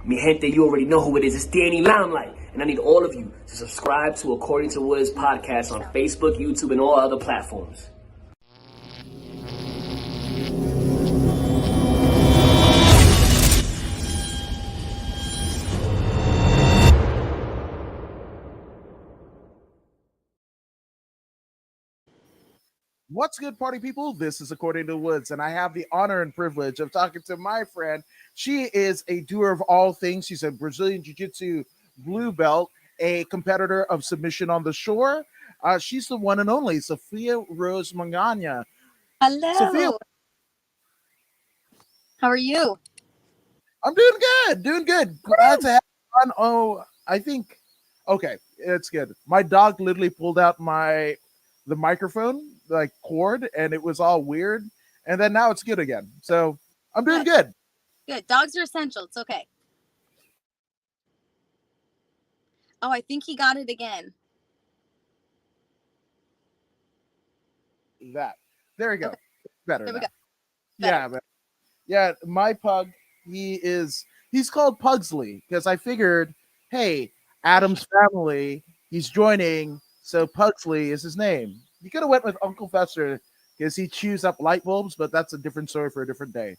Mi gente, you already know who it is. It's Danny Limelight. And I need all of you to subscribe to According to Woods podcast on Facebook, YouTube, and all other platforms. What's good, party people? This is According to Woods, and I have the honor and privilege of talking to my friend. She is a doer of all things. She's a Brazilian Jiu Jitsu blue belt, a competitor of submission on the shore. She's the one and only Sophia Rose Magan. Hello. Sophia, how are you? I'm doing good. Glad to have you on. Oh, I think, okay, it's good. My dog literally pulled out the microphone like cord, and it was all weird, and then now it's good again. So I'm doing good. Dogs are essential. It's okay. Oh, I think he got it again. There we go. Okay. Better. There we now. go. Better. Yeah, my pug, he's called Pugsley because I figured, hey, Adam's family, he's joining, so Pugsley is his name. You could have went with Uncle Fester because he chews up light bulbs, but that's a different story for a different day.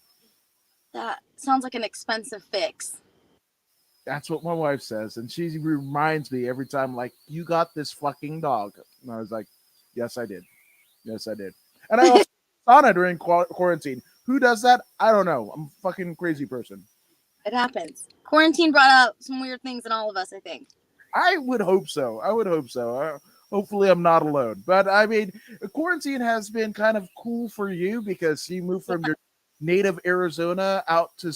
That sounds like an expensive fix. That's what my wife says, and she reminds me every time, like, you got this fucking dog. And I was like, yes, I did. And I also sauna during quarantine. Who does that? I don't know. I'm a fucking crazy person. It happens. Quarantine brought out some weird things in all of us, I think. I would hope so. Hopefully I'm not alone. But I mean, quarantine has been kind of cool for you because you moved from your native Arizona out to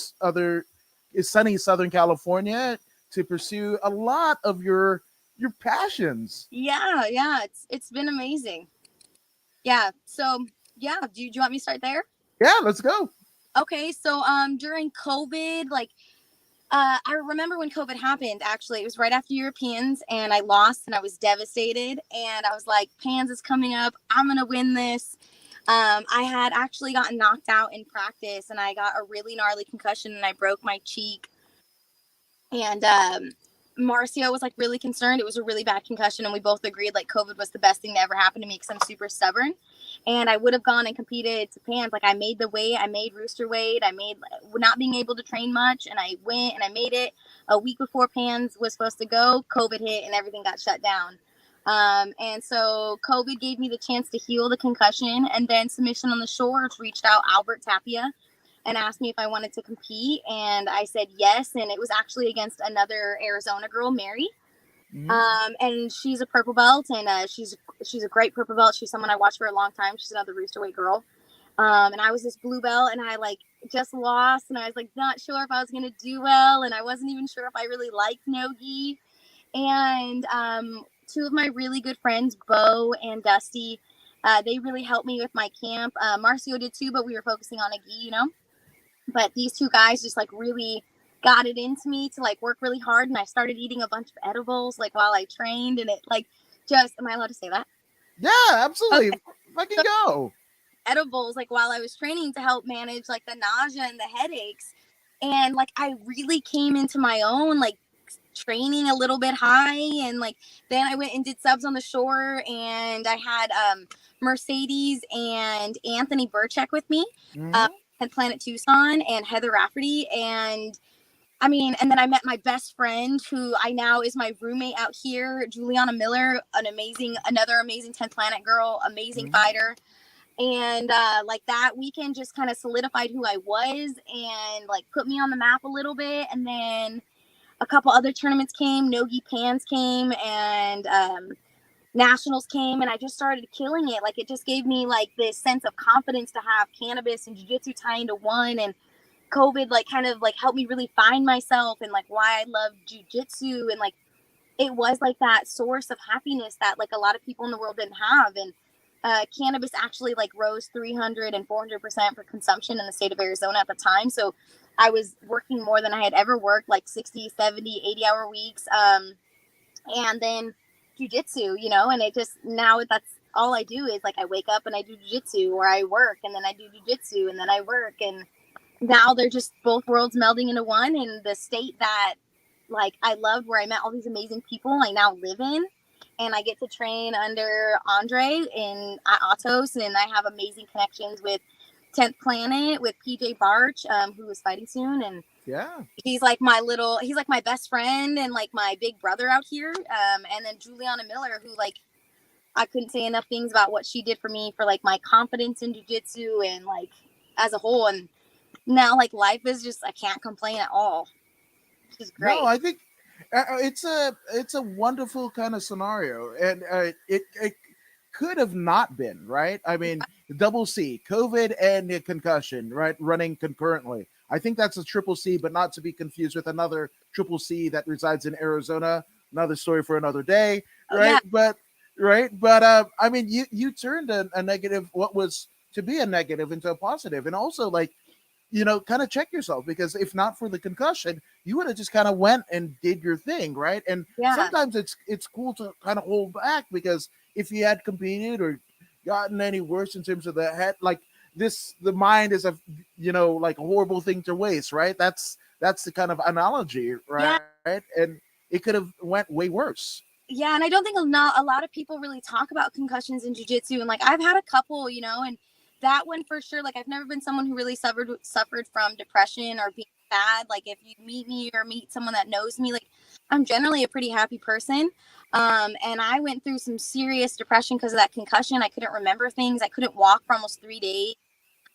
sunny Southern California to pursue a lot of your passions. Yeah, it's been amazing. Yeah. So yeah, do you want me to start there? Yeah, let's go. Okay, so during COVID, I remember when COVID happened, actually. It was right after Europeans, and I lost, and I was devastated. And I was like, Pans is coming up. I'm going to win this. I had actually gotten knocked out in practice, and I got a really gnarly concussion, and I broke my cheek. And Marcio was, really concerned. It was a really bad concussion, and we both agreed, COVID was the best thing to ever happen to me because I'm super stubborn. And I would have gone and competed to Pans. I made the weight. I made rooster weight. I made not being able to train much. And I went and I made it a week before Pans was supposed to go. COVID hit and everything got shut down. And so COVID gave me the chance to heal the concussion. And then Submission on the Shores reached out, Albert Tapia, and asked me if I wanted to compete. And I said yes. And it was actually against another Arizona girl, Mary. Mm-hmm. And she's a purple belt, and she's a great purple belt. She's someone I watched for a long time. She's another roosterweight girl. And I was this blue belt, and I just lost, and I was not sure if I was gonna do well, and I wasn't even sure if I really liked no-gi. And two of my really good friends, Bo and Dusty, they really helped me with my camp. Marcio did too, but we were focusing on a gi, But these two guys just really got it into me to work really hard, and I started eating a bunch of edibles while I trained, and it am I allowed to say that? Yeah, absolutely. Okay. Fucking go. Edibles while I was training to help manage the nausea and the headaches, and I really came into my own training a little bit high, and then I went and did subs on the shore, and I had Mercedes and Anthony Burchek with me. Mm-hmm. At Planet Tucson, and Heather Rafferty, and then I met my best friend, who I now is my roommate out here, Juliana Miller, another amazing 10th Planet girl, amazing fighter. And that weekend just kind of solidified who I was and put me on the map a little bit. And then a couple other tournaments came, No-Gi Pans came, and Nationals came, and I just started killing it. It just gave me this sense of confidence to have cannabis and jiu-jitsu tie into one, and COVID helped me really find myself and why I love jiu-jitsu, and it was that source of happiness that a lot of people in the world didn't have. And cannabis actually rose 300 and 400% for consumption in the state of Arizona at the time. So I was working more than I had ever worked, 60, 70, 80-hour weeks. And then jiu-jitsu, and it just, now that's all I do is I wake up and I do jiu-jitsu, or I work and then I do jiu-jitsu and then I work, and now they're just both worlds melding into one. And the state that like I loved, where I met all these amazing people, I now live in, and I get to train under Andre in at Autos, and I have amazing connections with 10th Planet, with PJ Barch, who is fighting soon, and Yeah. he's like my best friend and like my big brother out here. And then Juliana Miller, who like I couldn't say enough things about what she did for me, for like my confidence in jiu-jitsu and like as a whole. And now like life is just, I can't complain at all, which is No, great. I think it's a wonderful kind of scenario, and it could have not been, right. I mean, double C, COVID and a concussion, right, running concurrently. I think that's a triple C, but not to be confused with another triple C that resides in Arizona. Another story for another day, Oh yeah. right? But I mean, you turned a negative, what was to be a negative, into a positive, and also like, kind of check yourself, because if not for the concussion, you would have just kind of went and did your thing, right? And Yeah. sometimes it's cool to kind of hold back, because if you had competed or gotten any worse in terms of the head, like this, the mind is like a horrible thing to waste, right? That's the kind of analogy, Yeah. right? And it could have went way worse. Yeah, and I don't think not a lot of people really talk about concussions in jiu-jitsu, and like I've had a couple, and that one for sure. Like I've never been someone who really suffered from depression or being sad. Like if you meet me or meet someone that knows me, like I'm generally a pretty happy person. And I went through some serious depression because of that concussion. I couldn't remember things. I couldn't walk for almost 3 days.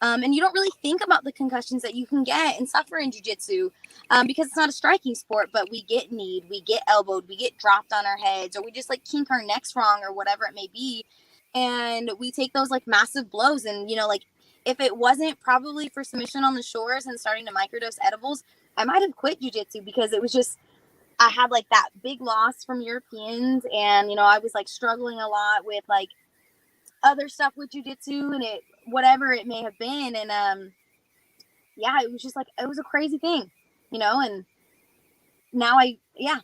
And you don't really think about the concussions that you can get and suffer in jiu-jitsu, because it's not a striking sport, but we get kneed, we get elbowed, we get dropped on our heads, or we just like kink our necks wrong or whatever it may be. And we take those like massive blows. And, like if it wasn't probably for submission on the shores and starting to microdose edibles, I might have quit jiu-jitsu, because it was just, I had like that big loss from Europeans. And, I was like struggling a lot with like other stuff with jujitsu and it whatever it may have been. And yeah, it was just like it was a crazy thing, and now yeah,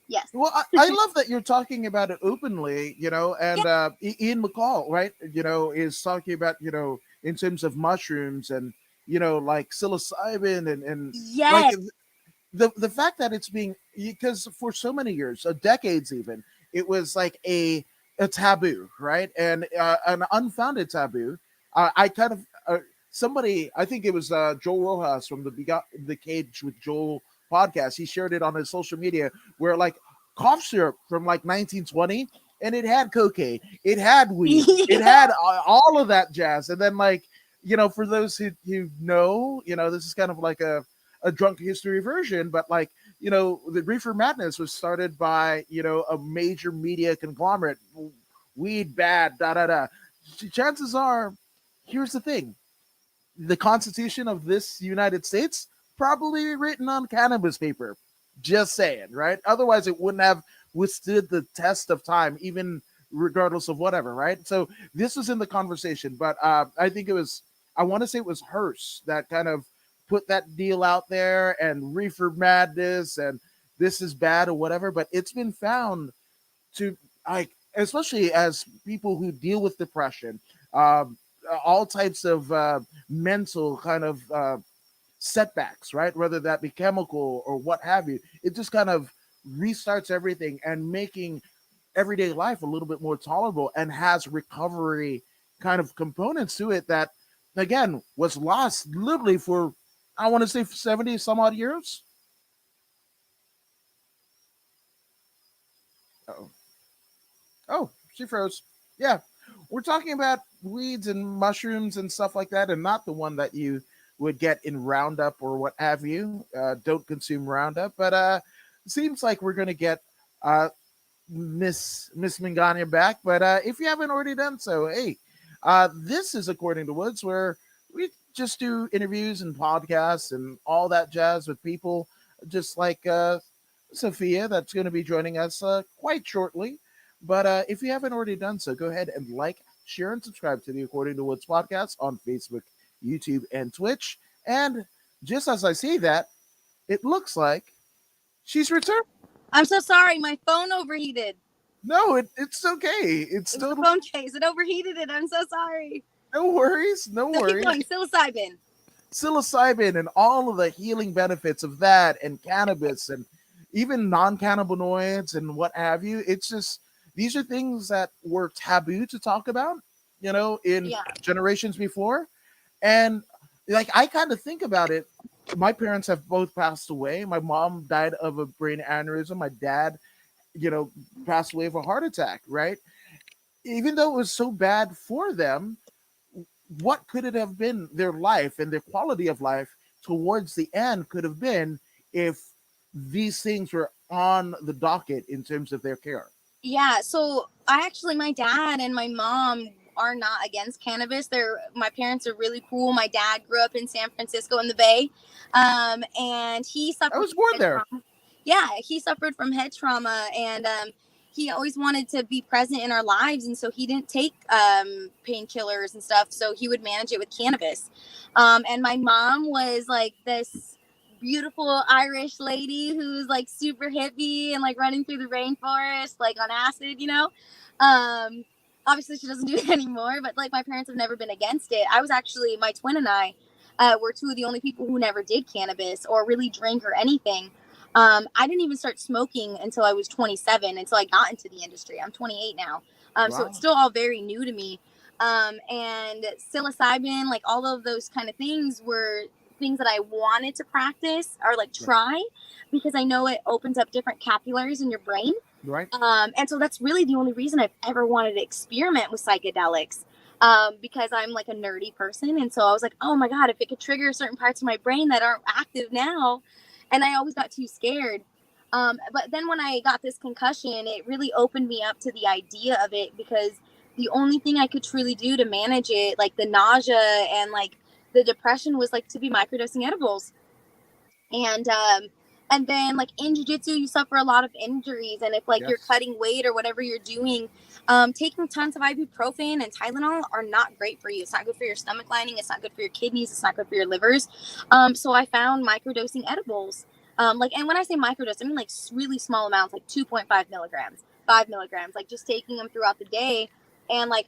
yes. Well, I love that you're talking about it openly, Yeah. and Ian McCall, right, is talking about, in terms of mushrooms and, like psilocybin and like Yes. the fact that it's being, because for so many years, decades even, it was like a taboo, right, and an unfounded taboo. I kind of somebody, I think it was Joel Rojas from the Cage with Joel podcast. He shared it on his social media, where like cough syrup from like 1920, and it had cocaine, it had weed, it Yeah. had all of that jazz, and then like, for those who know, this is kind of like a drunk history version, but like, the reefer madness was started by, a major media conglomerate. Weed bad, da da da. Chances are, here's the thing: the Constitution of this United States probably written on cannabis paper. Just saying, right? Otherwise, it wouldn't have withstood the test of time, even regardless of whatever, right? So this was in the conversation, but I think it was, I want to say it was Hearst that kind of put that deal out there, and reefer madness and this is bad or whatever. But it's been found to, like, especially as people who deal with depression, all types of mental kind of setbacks, right? Whether that be chemical or what have you, it just kind of restarts everything, and making everyday life a little bit more tolerable, and has recovery kind of components to it that, again, was lost literally for, I want to say, 70 some odd years. Oh, oh, she froze. Yeah, we're talking about weeds and mushrooms and stuff like that, and not the one that you would get in Roundup or what have you. Don't consume Roundup, but it seems like we're gonna get uh, Miss Mingania back. But if you haven't already done so, hey, this is According to Woods, where we just do interviews and podcasts and all that jazz with people just like Sophia, that's going to be joining us quite shortly. But if you haven't already done so, go ahead and like, share, and subscribe to the According to Woods podcast on Facebook, YouTube, and Twitch. And just as I say that, it looks like she's returned. I'm so sorry, my phone overheated. No, it's okay. It's It was the totally phone case, it overheated it. I'm so sorry. no worries. No So keep worries. going. Psilocybin. psilocybin and all of the healing benefits of that, and cannabis, and even non-cannabinoids and what have you. It's just, these are things that were taboo to talk about, in Yeah. generations before. And like, I kind of think about it. My parents have both passed away. My mom died of a brain aneurysm. My dad, passed away of a heart attack, right? Even though it was so bad for them, what could it have been, their life and their quality of life towards the end could have been, if these things were on the docket in terms of their care. Yeah, so my dad and my mom are not against cannabis. My parents are really cool. My dad grew up in San Francisco in the Bay, and he I suffered was from born head there. trauma. Yeah, he suffered from head trauma, and he always wanted to be present in our lives, and so he didn't take painkillers and stuff. So he would manage it with cannabis. And my mom was like this beautiful Irish lady who's like super hippie and like running through the rainforest, like on acid, Um, Obviously, she doesn't do it anymore, but like my parents have never been against it. My twin and I were two of the only people who never did cannabis or really drink or anything. I didn't even start smoking until I was 27, until I got into the industry. I'm 28 now. So Wow. it's still all very new to me. And psilocybin, like all of those kind of things were things that I wanted to practice or like try, because I know it opens up different capillaries in your brain. Right. And so that's really the only reason I've ever wanted to experiment with psychedelics. Because I'm like a nerdy person. And so I was like, oh my God, if it could trigger certain parts of my brain that aren't active now. And I always got too scared. But then when I got this concussion, it really opened me up to the idea of it, because the only thing I could truly do to manage it, like the nausea and like the depression, was like to be microdosing edibles. And then like in jiu-jitsu you suffer a lot of injuries, and if like you're Yes. cutting weight or whatever you're doing, taking tons of ibuprofen and Tylenol are not great for you. It's not good for your stomach lining, it's not good for your kidneys, it's not good for your livers. So I found microdosing edibles. And when I say microdose, I mean like really small amounts, like 2.5 milligrams, 5 milligrams, like just taking them throughout the day. And like,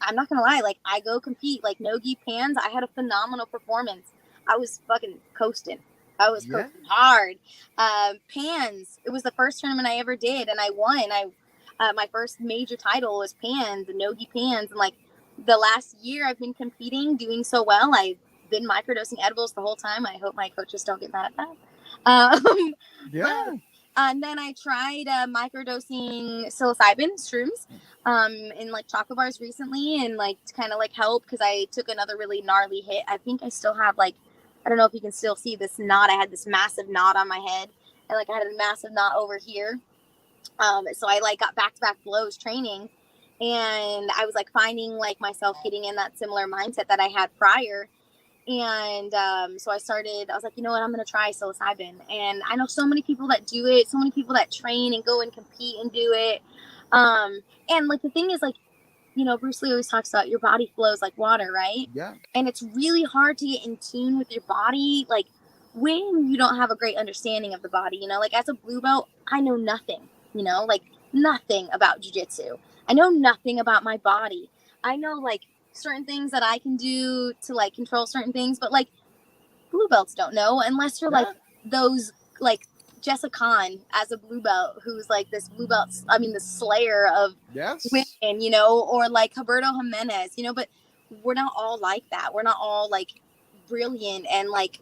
I'm not gonna lie, like I go compete, like no-gi pans, I had a phenomenal performance. I was fucking coasting. I was Yeah. coaching hard. Pans. It was the first tournament I ever did, and I won. My first major title was Pans, the Nogi Pans, and like the last year I've been competing, doing so well. I've been microdosing edibles the whole time. I hope my coaches don't get mad at that. But Yeah. and then I tried microdosing psilocybin shrooms in like chocolate bars recently, and like to kind of like help, because I took another really gnarly hit. I think I still have like, I don't know if you can still see this knot. I had this massive knot on my head, and like I had a massive knot over here. So I like got back-to-back blows training, and I was like finding like myself getting in that similar mindset that I had prior. And so I was like, you know what, I'm going to try psilocybin. And I know so many people that do it, so many people that train and go and compete and do it. And like the thing is, like, Bruce Lee always talks about your body flows like water, right? Yeah. And it's really hard to get in tune with your body, like when you don't have a great understanding of the body. Like as a blue belt, I know nothing, like nothing about jiu-jitsu. I know nothing about my body. I know like certain things that I can do to like control certain things, but like blue belts don't know, unless you're like Yeah. those like Jessica Khan as a blue belt, who's like this blue belt, I mean the slayer of Yes. women, or like Roberto Jimenez, but we're not all like that. We're not all like brilliant and like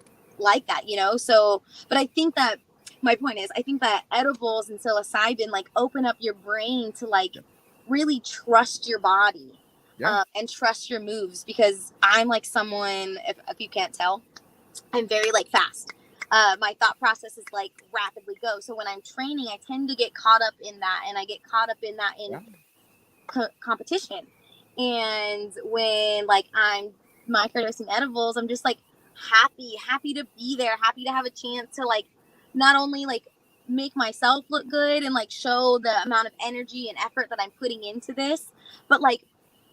that, so, but I think that my point is, I think that edibles and psilocybin like open up your brain to like really trust your body. Yeah. And trust your moves, because I'm like someone, if you can't tell, I'm very like fast. My thought process is like rapidly go. So when I'm training, I tend to get caught up in that, and I get caught up in that in competition. And when like I'm microdosing edibles, I'm just like happy to be there, happy to have a chance to like not only like make myself look good and like show the amount of energy and effort that I'm putting into this, but like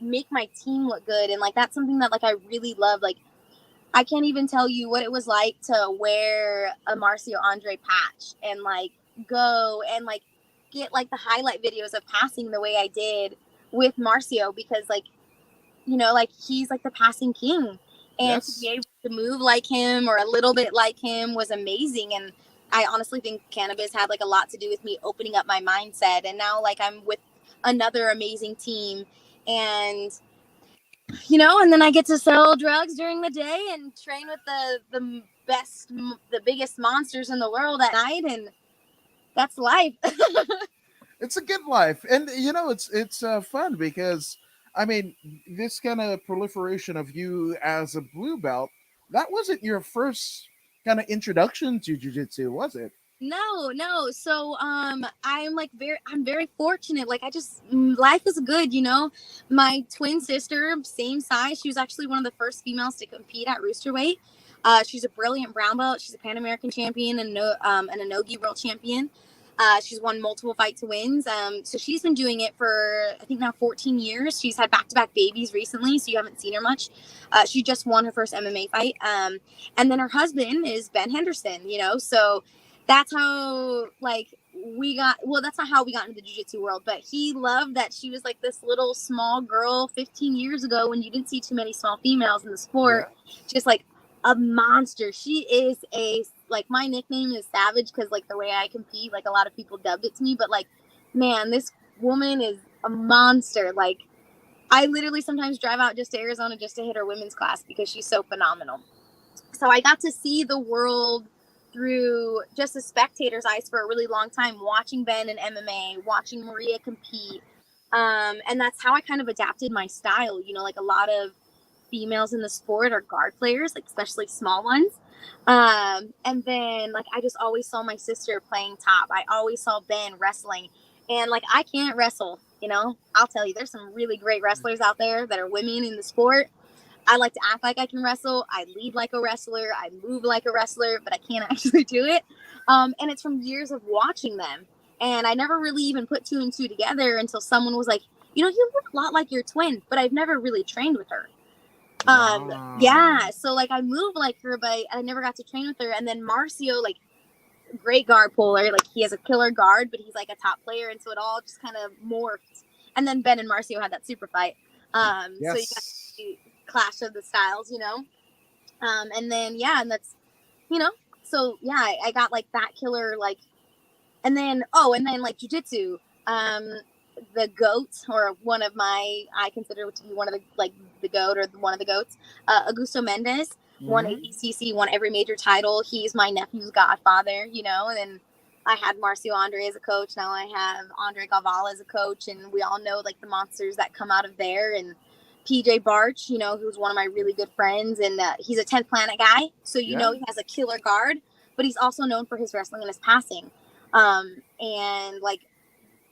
make my team look good. And like that's something that like I really love. Like I can't even tell you what it was like to wear a Marcio Andre patch and like go and like get like the highlight videos of passing the way I did with Marcio, because like, like he's like the passing king. And to be Yes. able to move like him or a little bit like him was amazing. And I honestly think cannabis had like a lot to do with me opening up my mindset. And now like I'm with another amazing team, and and then I get to sell drugs during the day and train with the biggest monsters in the world at night, and that's life. It's a good life, and it's fun because I mean this kind of proliferation of you as a blue belt, that wasn't your first kind of introduction to jiu-jitsu, was it? No. So I'm very fortunate. Like life is good, My twin sister, same size. She was actually one of the first females to compete at roosterweight. She's a brilliant brown belt. She's a Pan American champion and a Nogi world champion. She's won multiple fight to wins. So she's been doing it for I think now 14 years. She's had back-to-back babies recently, so you haven't seen her much. She just won her first MMA fight. And then her husband is Ben Henderson. So that's how that's not how we got into the jiu-jitsu world, but he loved that she was like this little small girl 15 years ago when you didn't see too many small females in the sport. Yeah. Just like a monster. She is my nickname is Savage because like the way I compete, like a lot of people dubbed it to me, but like, man, this woman is a monster. Like I literally sometimes drive out just to Arizona just to hit her women's class because she's so phenomenal. So I got to see the world through just a spectator's eyes for a really long time, watching Ben in MMA, watching Maria compete. And that's how I kind of adapted my style. Like a lot of females in the sport are guard players, like especially small ones. And then like I just always saw my sister playing top. I always saw Ben wrestling. And like I can't wrestle, I'll tell you, there's some really great wrestlers out there that are women in the sport. I like to act like I can wrestle. I lead like a wrestler. I move like a wrestler, but I can't actually do it. And it's from years of watching them. And I never really even put two and two together until someone was like, you look a lot like your twin, but I've never really trained with her. Wow. Yeah. So like I move like her, but I never got to train with her. And then Marcio, like great guard puller, like he has a killer guard, but he's like a top player. And so it all just kind of morphed. And then Ben and Marcio had that super fight. Yes. So you got to clash of the styles, and then and that's so I got like that killer like, and then like jiu-jitsu, the GOAT, or one of I consider to be one of the GOAT or one of the GOATs, Augusto Mendes, won ADCC, won every major title. He's my nephew's godfather, and then I had Marcio Andre as a coach. Now I have Andre Galval as a coach, and we all know like the monsters that come out of there. And PJ Barch, who's one of my really good friends, and he's a 10th Planet guy. So, he has a killer guard, but he's also known for his wrestling and his passing. And like,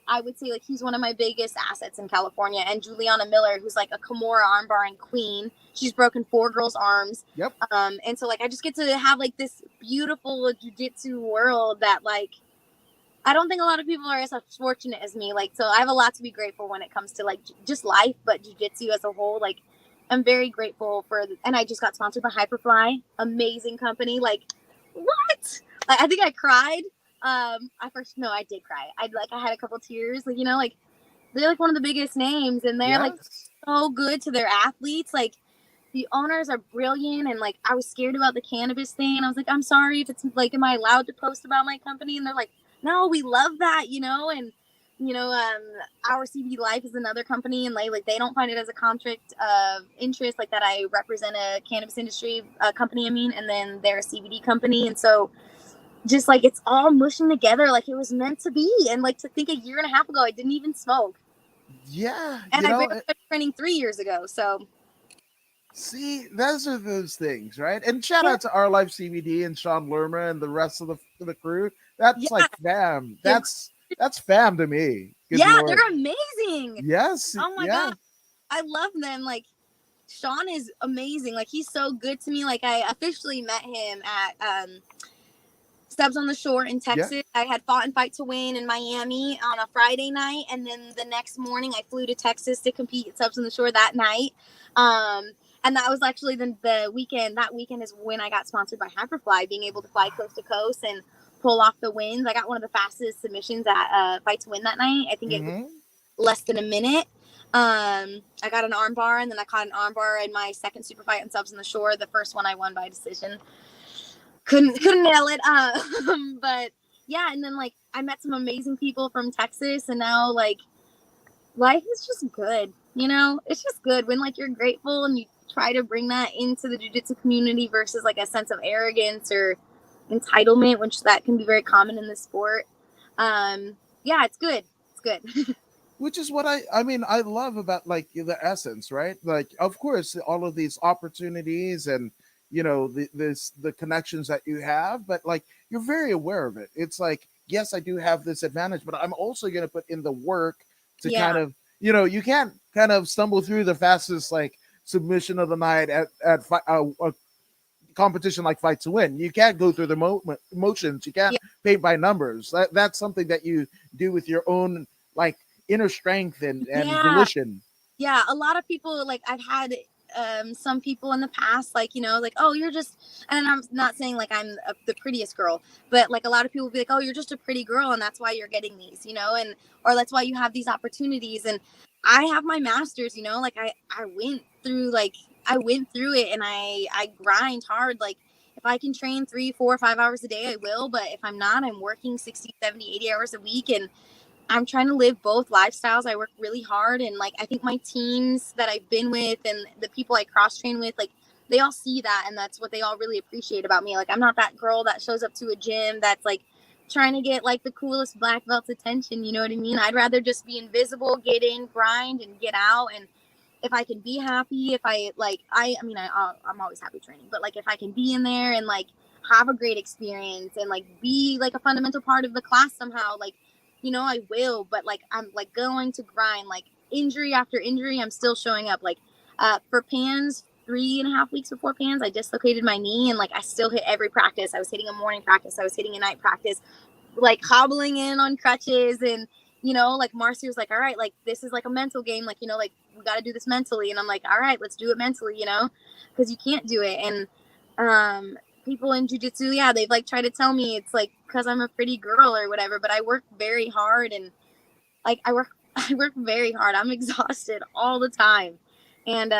I would say like he's one of my biggest assets in California. And Juliana Miller, who's like a Kimura armbarring queen. She's broken 4 girls' arms. Yep. And so like, I just get to have like this beautiful jiu-jitsu world that like, I don't think a lot of people are as fortunate as me. Like, so I have a lot to be grateful when it comes to like just life, but jiu-jitsu as a whole. Like, I'm very grateful and I just got sponsored by Hyperfly, amazing company. Like, what? Like, I think I cried. I did cry. I had a couple tears. Like, like they're like one of the biggest names, and they're like so good to their athletes. Like, the owners are brilliant, and like I was scared about the cannabis thing, and I was like, I'm sorry if it's like, am I allowed to post about my company? And they're like, no, we love that, and our CBD Life is another company, and like they don't find it as a conflict of interest, like that I represent a cannabis industry company, and then they're a CBD company, and so just like it's all mushing together like it was meant to be. And like to think a year and a half ago I didn't even smoke. Yeah, and I started training 3 years ago. So see, those are those things, right? And shout out to Our Life CBD and Sean Lerma and the rest of the crew. That's like fam. That's fam to me. Good Lord. They're amazing. Yes. Oh my God. I love them. Like, Sean is amazing. Like, he's so good to me. Like, I officially met him at Steps on the Shore in Texas. Yeah. I had fought and fight to win in Miami on a Friday night. And then the next morning I flew to Texas to compete at Steps on the Shore that night. And that was actually the weekend. That weekend is when I got sponsored by Hyperfly, being able to fly coast to coast and pull off the wins. I got one of the fastest submissions at Fight to Win that night. I think it was less than a minute. I got an arm bar, and then I caught an arm bar in my second super fight on Subs in the Shore. The first one I won by decision. Couldn't nail it. But yeah, and then like I met some amazing people from Texas, and now like life is just good. You know, it's just good when like you're grateful and you try to bring that into the jiu-jitsu community versus like a sense of arrogance or entitlement, which that can be very common in this sport. Yeah, it's good. It's good. Which is what I mean I love about like the essence, right? Like of course all of these opportunities and the connections that you have, but like you're very aware of it. It's like, yes, I do have this advantage, but I'm also going to put in the work to Yeah. kind of, you can't kind of stumble through the fastest like submission of the night at a competition like Fight to Win. You can't go through the motions. You can't Yeah. paint by numbers. That's something that you do with your own like inner strength and Yeah. volition. Yeah, a lot of people, like I've had some people in the past, like, you know, like, oh, you're just, and I'm not saying like I'm the prettiest girl, but like a lot of people will be like, oh, you're just a pretty girl and that's why you're getting these, you know, and or that's why you have these opportunities. And I have my masters, you know, like I went through it, and I grind hard. Like if I can train 3, 4, 5 hours a day, I will. But if I'm not, I'm working 60, 70, 80 hours a week, and I'm trying to live both lifestyles. I work really hard, and like I think my teams that I've been with and the people I cross train with, like they all see that, and that's what they all really appreciate about me. Like I'm not that girl that shows up to a gym that's like trying to get like the coolest black belt's attention, you know what I mean? I'd rather just be invisible, get in, grind, and get out. And if I can be happy, if I like I'm always happy training, but like if I can be in there and like have a great experience and like be like a fundamental part of the class somehow, like, you know, I will. But like I'm like going to grind, like injury after injury, I'm still showing up. Like for Pans, 3.5 weeks before Pans, I dislocated my knee, and like I still hit every practice. I was hitting a morning practice, I was hitting a night practice, like hobbling in on crutches. And you know, like Marcy was like, all right, like this is like a mental game, like, you know, like we got to do this mentally. And I'm like, all right, let's do it mentally, you know, because you can't do it. And people in jiu-jitsu, yeah, they've like tried to tell me it's like because I'm a pretty girl or whatever, but I work very hard. And like I work very hard. I'm exhausted all the time. And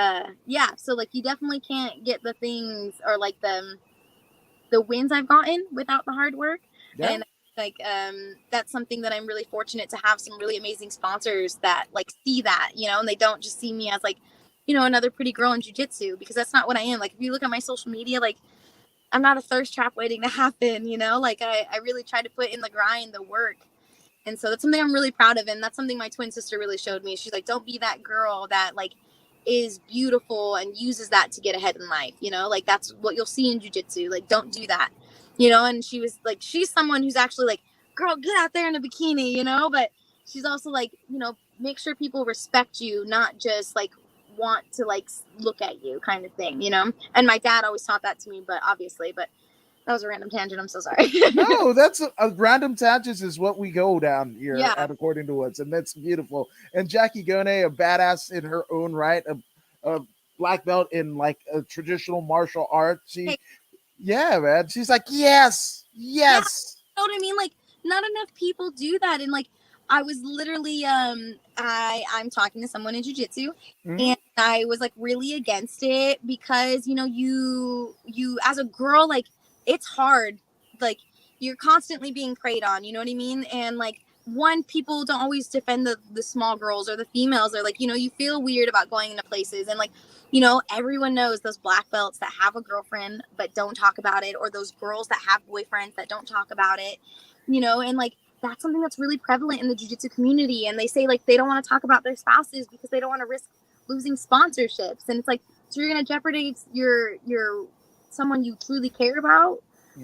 yeah, so like you definitely can't get the things or like the wins I've gotten without the hard work. Yeah. And like that's something that I'm really fortunate to have some really amazing sponsors that like see that, you know, and they don't just see me as like, you know, another pretty girl in jiu-jitsu, because that's not what I am. Like if you look at my social media, like I'm not a thirst trap waiting to happen, you know, like I really try to put in the grind, the work. And so that's something I'm really proud of. And that's something my twin sister really showed me. She's like, don't be that girl that like is beautiful and uses that to get ahead in life. You know, like that's what you'll see in jiu-jitsu. Like, don't do that, you know? And she was like, she's someone who's actually like, girl, get out there in a bikini, you know? But she's also like, you know, make sure people respect you, not just like want to like look at you kind of thing, you know? And my dad always taught that to me, but that was a random tangent. I'm so sorry. No, that's a random tangents is what we go down here Yeah. at According to Woods, and that's beautiful. And Jackie Gone, a badass in her own right, a black belt in like a traditional martial art. Yeah, man. She's like, yes. Yeah, you know what I mean? Like, not enough people do that. And like, I was literally I'm talking to someone in jiu-jitsu, and I was like really against it because, you know, you as a girl, like it's hard, like you're constantly being preyed on, you know what I mean? And like, one, people don't always defend the small girls or the females, or like, you know, you feel weird about going into places. And like, you know, everyone knows those black belts that have a girlfriend but don't talk about it, or those girls that have boyfriends that don't talk about it, you know. And like, that's something that's really prevalent in the jiu-jitsu community. And they say like they don't want to talk about their spouses because they don't want to risk losing sponsorships. And it's like, so you're going to jeopardize your someone you truly care about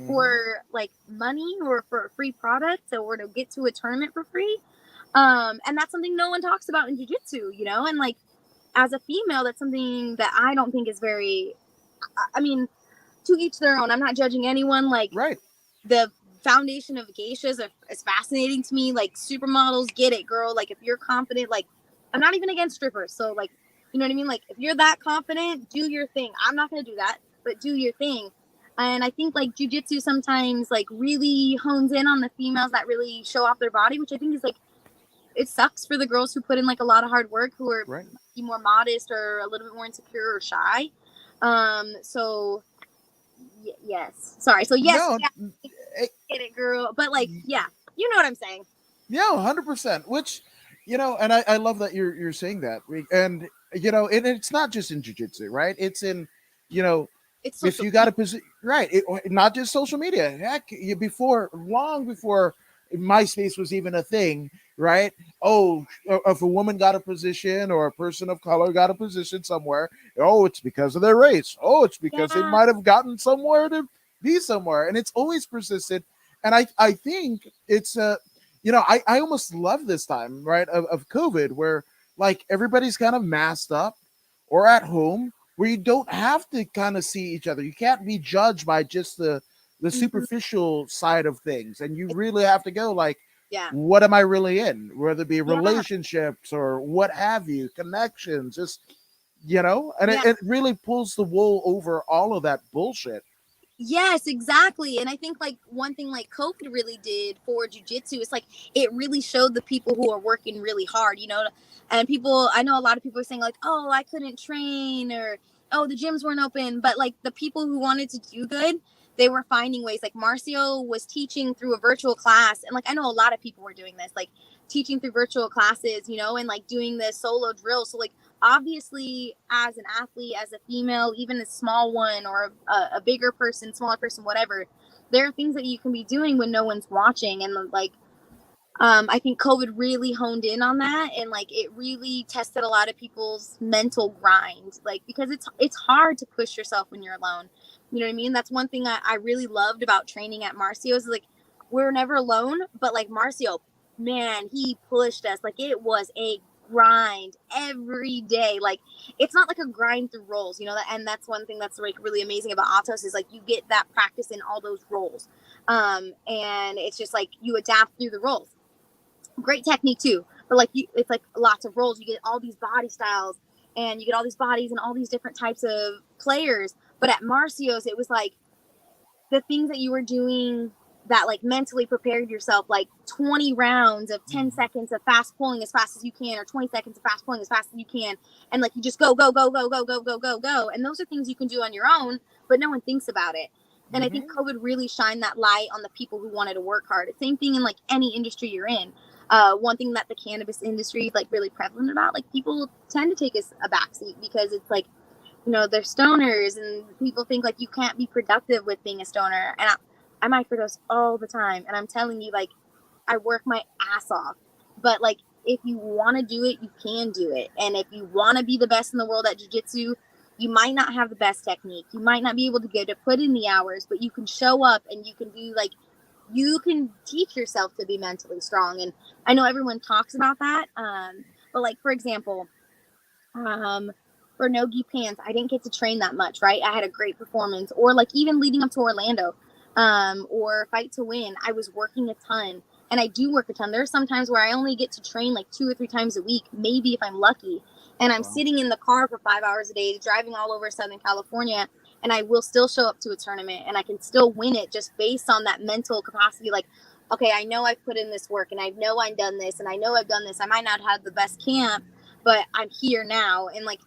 for like money or for a free product, or to get to a tournament for free. And that's something no one talks about in jiu-jitsu, you know. And like, as a female, that's something that I don't think is very, I mean, to each their own. I'm not judging anyone. Like, right. The foundation of geishas is fascinating to me. Like, supermodels, get it, girl. Like, if you're confident, like, I'm not even against strippers. So like, you know what I mean? Like, if you're that confident, do your thing. I'm not going to do that, but do your thing. And I think like jiu-jitsu sometimes like really hones in on the females that really show off their body, which I think is like it sucks for the girls who put in like a lot of hard work, who are Right. more modest or a little bit more insecure or shy. So yes, sorry. So yes, No, yeah, get it, girl. But like, yeah, you know what I'm saying. yeah, 100%. Which, and I love that you're saying that. And it's not just in jiu-jitsu, right? It's in, you know, It's if social. you got a position, right? Not just social media. Heck, long before MySpace was even a thing, right? Oh, if a woman got a position or a person of color got a position somewhere, oh, it's because of their race. Oh, it's because they Yeah. might have gotten somewhere to be somewhere, and it's always persisted. And I think it's I almost love this time, right, of COVID, where like everybody's kind of masked up or at home, where you don't have to kind of see each other. You can't be judged by just the Mhm. superficial side of things, and you really have to go like, Yeah. what am I really in? Whether it be Yeah. relationships or what have you, connections, just and Yeah. it really pulls the wool over all of that bullshit. Yes, exactly. And I think like one thing like COVID really did for jujitsu is like it really showed the people who are working really hard, and people, I know a lot of people are saying like, oh, I couldn't train, or oh, the gyms weren't open. But like the people who wanted to do good, they were finding ways. Like Marcio was teaching through a virtual class. And like I know a lot of people were doing this, like teaching through virtual classes, and like doing the solo drill. So like obviously as an athlete, as a female, even a small one or a bigger person, smaller person, whatever, there are things that you can be doing when no one's watching. And like I think COVID really honed in on that, and like it really tested a lot of people's mental grind, like because it's hard to push yourself when you're alone. You know what I mean? That's one thing I really loved about training at Marcio's, is like we're never alone, but like Marcio, man, he pushed us. Like it was a grind every day. Like it's not like a grind through roles, and that's one thing that's like really amazing about Atos, is like you get that practice in all those roles. And it's just like you adapt through the roles. Great technique too, but like it's like lots of roles. You get all these body styles, and you get all these bodies and all these different types of players. But at Marcio's, it was like the things that you were doing that like mentally prepared yourself, like 20 rounds of 10 seconds of fast pulling as fast as you can, or 20 seconds of fast pulling as fast as you can, and like you just go go go go go go go go go. And those are things you can do on your own, but no one thinks about it. And I think COVID really shined that light on the people who wanted to work hard. Same thing in like any industry you're in. One thing that the cannabis industry is like really prevalent about, like people tend to take a backseat because it's like, they're stoners, and people think like you can't be productive with being a stoner. And I microdose all the time, and I'm telling you, like I work my ass off. But like if you want to do it, you can do it. And if you want to be the best in the world at jiu-jitsu, you might not have the best technique, you might not be able to get to put in the hours, but you can show up and you can do like, you can teach yourself to be mentally strong. And I know everyone talks about that, but like for example, for Nogi Pants, I didn't get to train that much, right? I had a great performance, or like even leading up to Orlando, or Fight to Win, I was working a ton, and I do work a ton. There are some times where I only get to train like 2 or 3 times a week, maybe if I'm lucky, and I'm sitting in the car for 5 hours a day, driving all over Southern California, and I will still show up to a tournament, and I can still win it just based on that mental capacity. Like, okay, I know I've put in this work, and I know I've done this, and I know I've done this. I might not have the best camp, but I'm here now. And like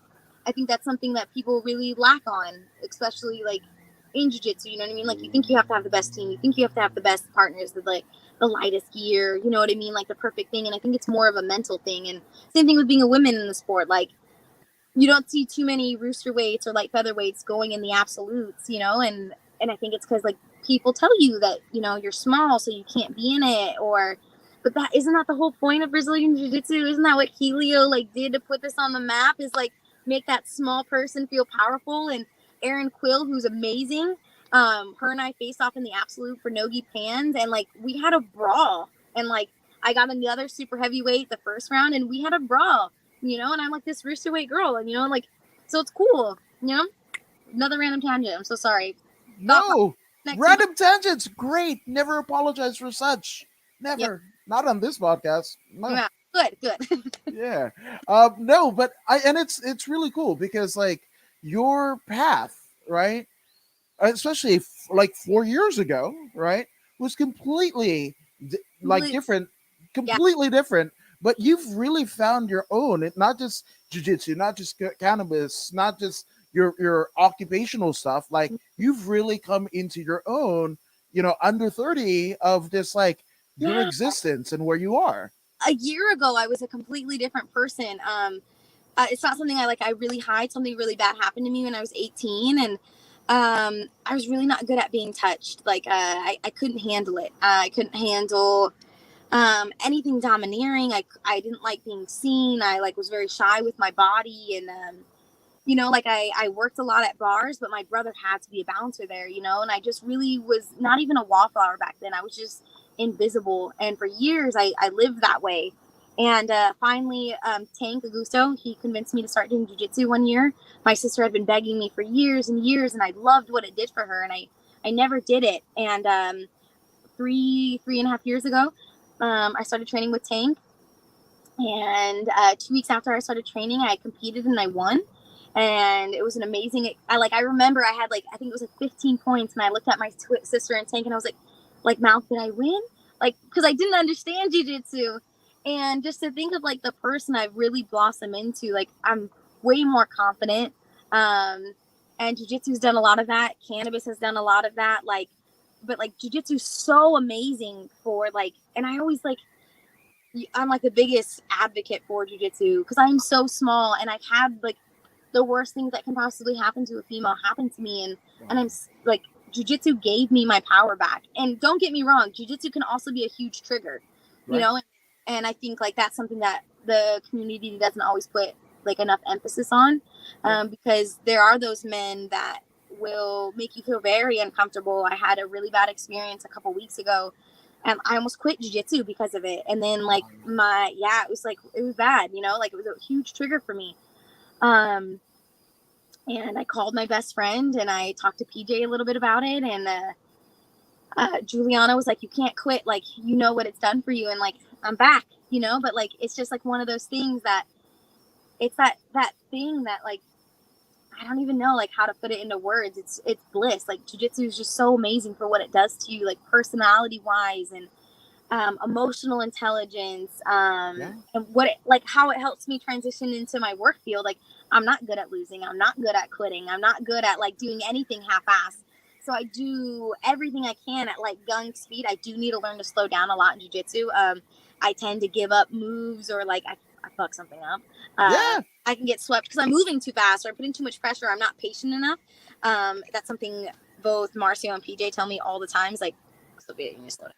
I think that's something that people really lack on, especially like in jiu-jitsu. You know what I mean? Like you think you have to have the best team, you think you have to have the best partners with like the lightest gear, you know what I mean, like the perfect thing. And I think it's more of a mental thing. And same thing with being a woman in the sport. Like you don't see too many rooster weights or light featherweights going in the absolutes, and I think it's because like people tell you that you're small so you can't be in it. Or but that isn't that the whole point of Brazilian Jiu-Jitsu? Isn't that what Helio like did to put this on the map, is like make that small person feel powerful? And Erin Quill, who's amazing, her and I faced off in the absolute for Nogi Pans, and like we had a brawl. And like I got another super heavyweight the first round, and we had a brawl, and I'm like this rooster weight girl, and like, so it's cool, another random tangent, I'm so sorry. No, random tangents, great. Never apologize for such. Never. Yep. Not on this podcast. No. Yeah, good. Yeah. No, but it's really cool because like your path, right? Especially like 4 years ago, right? Was completely different, completely different. but you've really found your own. It not just jujitsu, not just cannabis, not just your occupational stuff. Like you've really come into your own. Under 30 of this like your Yeah. existence and where you are. A year ago, I was a completely different person. It's not something I really hide. Something really bad happened to me when I was 18, and I was really not good at being touched. I couldn't handle it. I couldn't handle anything domineering. I didn't like being seen. I was very shy with my body, and I worked a lot at bars, but my brother had to be a bouncer there, and I just really was not even a wallflower back then. I was just invisible. And for years, I lived that way. And finally, Tank Augusto, he convinced me to start doing jiu-jitsu one year. My sister had been begging me for years and years, and I loved what it did for her, and I never did it. And 3.5 years ago, I started training with Tank. And 2 weeks after I started training, I competed and I won. And it was an amazing. I remember I had I think it was 15 points, and I looked at my sister and Tank, and I was like, Mouth, did I win? Because I didn't understand jiu-jitsu. And just to think of the person I've really blossomed into, I'm way more confident. And jiu-jitsu's done a lot of that. Cannabis has done a lot of that. But jiu-jitsu's so amazing for and I always I'm the biggest advocate for jiu-jitsu because I'm so small, and I've had the worst things that can possibly happen to a female happen to me, and I'm jiu-jitsu gave me my power back. And don't get me wrong, jiu-jitsu can also be a huge trigger, you know, and I think that's something that the community doesn't always put enough emphasis on, because there are those men that will make you feel very uncomfortable. I had a really bad experience a couple weeks ago, and I almost quit jiu-jitsu because of it. And then it was it was bad, it was a huge trigger for me. And I called my best friend, and I talked to PJ a little bit about it. And Juliana was like, you can't quit. You know what it's done for you. And I'm back, but it's just one of those things that it's that thing that I don't even know how to put it into words. It's bliss. Jiu-jitsu is just so amazing for what it does to you, personality wise, and emotional intelligence, and what how it helps me transition into my work field. I'm not good at losing. I'm not good at quitting. I'm not good at doing anything half-assed. So I do everything I can at gung speed. I do need to learn to slow down a lot in jiu-jitsu. I tend to give up moves, or I fuck something up. I can get swept because I'm moving too fast, or I'm putting too much pressure. I'm not patient enough. That's something both Marcio and PJ tell me all the time. It's Sophia, you need to slow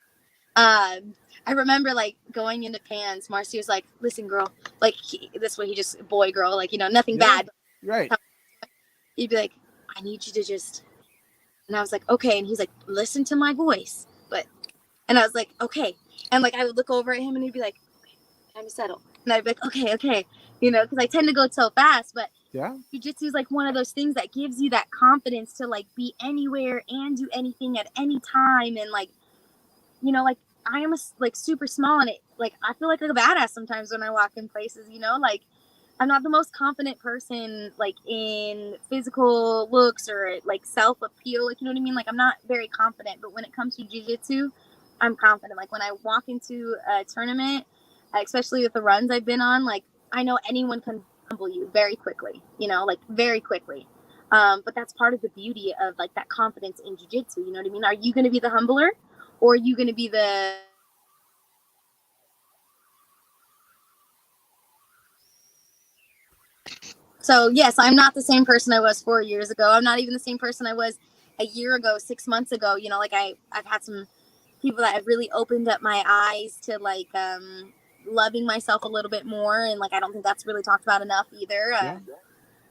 down. I remember going into pans, Marcio's like, listen, girl, this way he just boy, girl, nothing bad. Right. He'd be like, I need you to just, and I was like, okay. And he's like, listen to my voice. And I was like, okay. And I would look over at him, and he'd be like, okay, time to settle. And I'd be like, okay. Because I tend to go so fast, but jiu-jitsu is one of those things that gives you that confidence to be anywhere and do anything at any time. And I am super small, and it I feel like a badass sometimes when I walk in places, I'm not the most confident person in physical looks or self-appeal, you know what I mean? I'm not very confident, but when it comes to jiu-jitsu, I'm confident. When I walk into a tournament, especially with the runs I've been on, I know anyone can humble you very quickly, very quickly. But that's part of the beauty of that confidence in jiu-jitsu, you know what I mean? Are you going to be the humbler, or are you going to be the So yes, I'm not the same person I was 4 years ago. I'm not even the same person I was a year ago, 6 months ago. I've had some people that have really opened up my eyes to loving myself a little bit more, and I don't think that's really talked about enough either.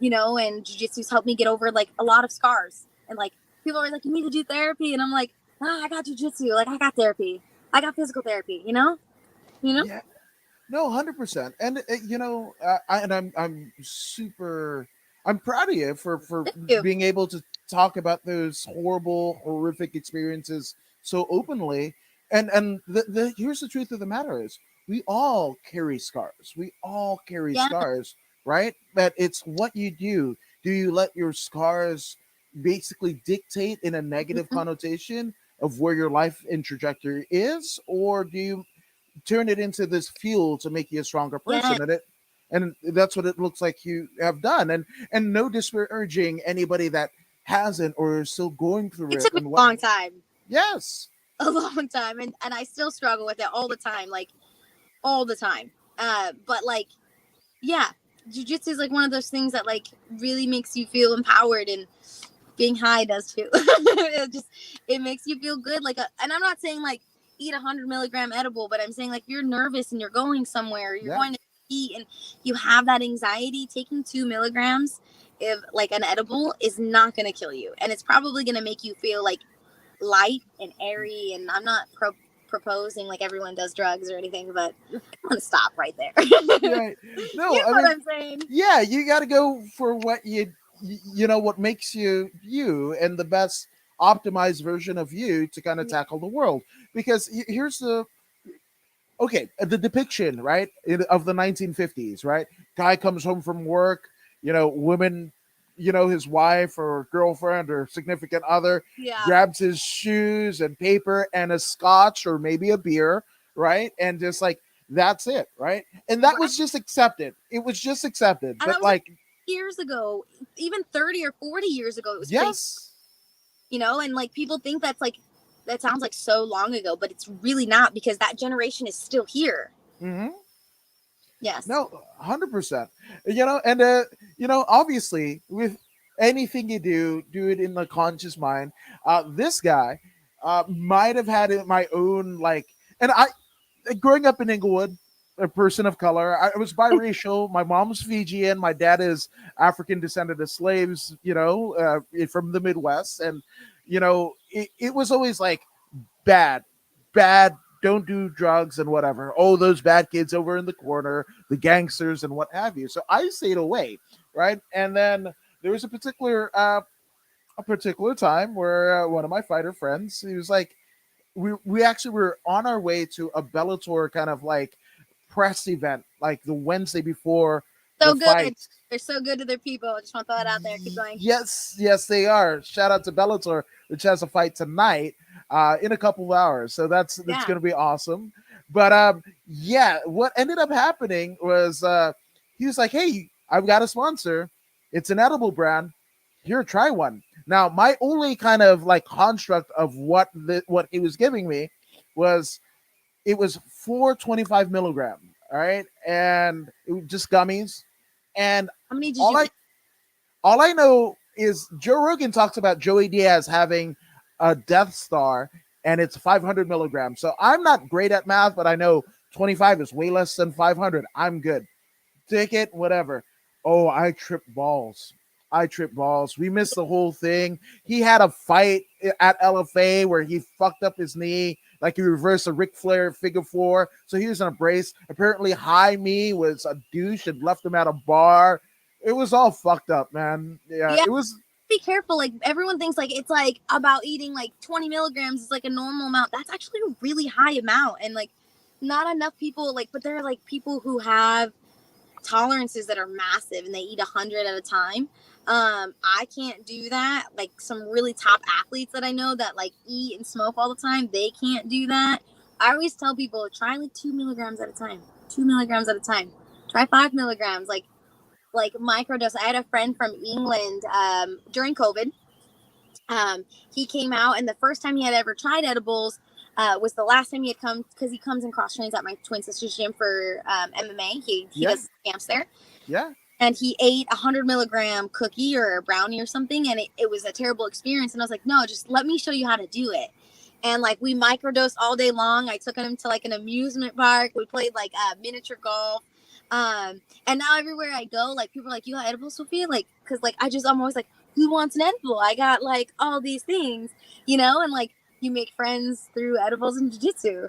And jiu-jitsu's helped me get over a lot of scars. And people are you need to do therapy, and I'm like, I got jiu-jitsu. I got therapy. I got physical therapy. Yeah. No, 100%. And I'm super. I'm proud of you for being able to talk about those horrible, horrific experiences so openly. And here's the truth of the matter is, we all carry scars. We all carry scars, right? But it's what you do. Do you let your scars basically dictate in a negative connotation of where your life and trajectory is, or turn it into this fuel to make you a stronger Yeah, person, and that's what it looks like you have done. And no disparaging anybody that hasn't or is still going through it it took me and a what. long time, Yes. a long time, and I still struggle with it all the time, like all the time. But like, yeah, jujitsu is like one of those things that like really makes you feel empowered, and being high does too. It makes you feel good. And I'm not saying like eat 100 milligram edible, but I'm saying like you're nervous and you're going somewhere, you're Yeah. going to eat, and you have that anxiety. Taking 2 milligrams of like an edible is not going to kill you, and it's probably going to make you feel like light and airy. And I'm not proposing like everyone does drugs or anything, but I'm gonna stop right there. Right. You No, know I what mean, I'm saying? yeah, you got to go for what you know what makes you you and the best optimized version of you to kind of tackle the world. Because here's the okay, the depiction, right, of the 1950s, right? Guy comes home from work, women, his wife or girlfriend or significant other Yeah. grabs his shoes and paper and a scotch or maybe a beer, right? And just like that's it, right? And that Right. was just accepted. It was just accepted. And that But was like like, years ago, even 30 or 40 years ago, it was pretty, yes. and like people think that's like, that sounds like so long ago, but it's really not, because that generation is still here. Mm-hmm. Yes. No, 100%. And obviously, with anything you do it in the conscious mind. This guy might have had my own like, and I growing up in Inglewood, a person of color. I was biracial. My mom's Fijian. My dad is African descended of slaves. From the Midwest, and it was always like bad, bad. Don't do drugs and whatever. Oh, those bad kids over in the corner, the gangsters and what have you. So I stayed away, right? And then there was a particular time where one of my fighter friends, he was like, we actually were on our way to a Bellator kind of like press event, like the Wednesday before the So good. fight. They're so good to their people. I just want to throw that out there. Keep going. Yes, they are. Shout out to Bellator, which has a fight tonight in a couple of hours. So that's Yeah. going to be awesome. But yeah, what ended up happening was he was like, "Hey, I've got a sponsor. It's an edible brand. Here, try one." Now, my only kind of like construct of what he was giving me was it was 425 milligram, all right, and it was just gummies. And How many did all you I eat? all I know is Joe Rogan talks about Joey Diaz having a Death Star, and it's 500 milligrams. So I'm not great at math, but I know 25 is way less than 500. I'm good. Take it, whatever. Oh, I tripped balls. I tripped balls. We missed the whole thing. He had a fight at LFA where he fucked up his knee, like he reversed a Ric Flair figure four. So he was in a brace. Apparently, High Me was a douche and left him at a bar. It was all fucked up, man. Yeah, Yeah. it was. Be careful. Like everyone thinks like it's like about eating like 20 milligrams is like a normal amount. That's actually a really high amount. And like not enough people like, but there are like people who have tolerances that are massive and they eat 100 at a time. I can't do that. Like some really top athletes that I know that like eat and smoke all the time, they can't do that. I always tell people try like 2 milligrams at a time. 2 milligrams at a time. Try 5 milligrams. Like microdose. I had a friend from England during COVID. He came out, and the first time he had ever tried edibles was the last time he had come, because he comes and cross trains at my twin sister's gym for MMA. He Yeah. does camps there. Yeah. And he ate 100 milligram cookie or a brownie or something, and it was a terrible experience. And I was like, no, just let me show you how to do it. And like we microdosed all day long. I took him to like an amusement park. We played like miniature golf. And now everywhere I go, like people are like, you got edibles, Sophia? Like, cause like I'm always like, who wants an edible? I got like all these things, and like you make friends through edibles and jiu-jitsu.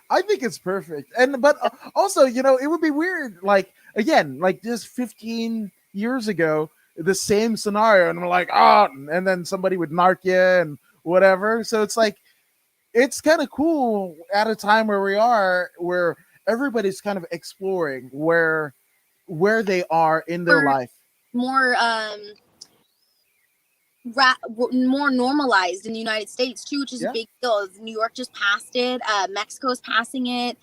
I think it's perfect. But also, it would be weird, like, again, like just 15 years ago, the same scenario, and we're like, oh, and then somebody would narc you and whatever. So it's like, it's kind of cool at a time where we are, where everybody's kind of exploring where they are in their For life. more more normalized in the United States too, which is a Yeah. big deal. New York just passed it. Mexico's passing it.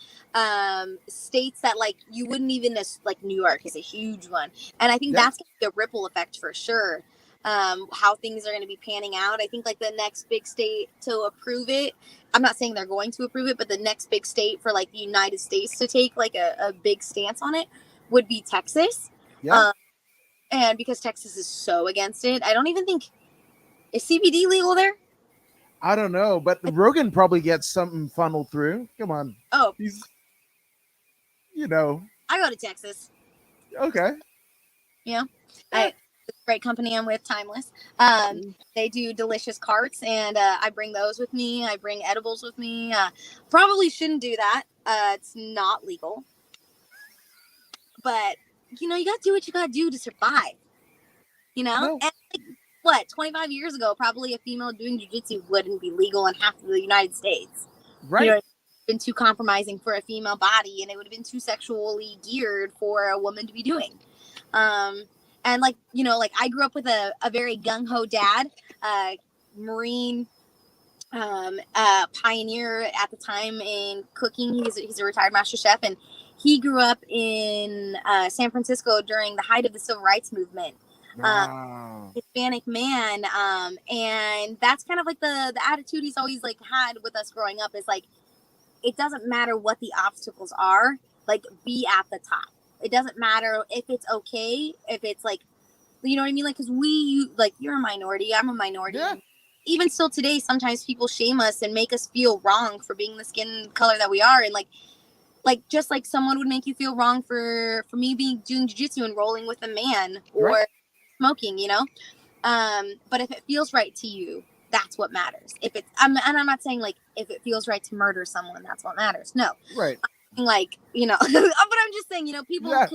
States that like you wouldn't even like New York is a huge one, and I think Yeah. that's gonna be a ripple effect for sure. How things are going to be panning out. I think like the next big state to approve it. I'm not saying they're going to approve it, but the next big state for like the United States to take like a big stance on it would be Texas. Yeah. And because Texas is so against it, I don't even think is CBD legal there? I don't know, but Rogan probably gets something funneled through. Come on. Oh, He's, you know, I go to Texas. okay. You know, Yeah. it's a great company I'm with, Timeless. They do delicious carts, and I bring those with me. I bring edibles with me. Probably shouldn't do that. It's not legal, but you know, you gotta do what you gotta do to survive. You know, No. and like, what 25 years ago, probably a female doing jiu-jitsu wouldn't be legal in half of the United States. Right. You know, been too compromising for a female body, and it would have been too sexually geared for a woman to be doing. And like, you know, like I grew up with a very gung-ho dad, Marine, pioneer at the time in cooking. He's a retired master chef, and he grew up in San Francisco during the height of the civil rights movement. Wow. Hispanic man, and that's kind of like the attitude he's always like had with us growing up is like, it doesn't matter what the obstacles are, like be at the top. It doesn't matter if it's okay, if it's like, you know what I mean? Like, because like, you're a minority, I'm a minority. Yeah. Even still today, sometimes people shame us and make us feel wrong for being the skin color that we are. And like just like someone would make you feel wrong for me doing jiu-jitsu and rolling with a man or Right. smoking, you know? But if it feels right to you, that's what matters. And I'm not saying like if it feels right to murder someone, that's what matters. No. Right. Like, you know, but I'm just saying, you know, people, Yeah.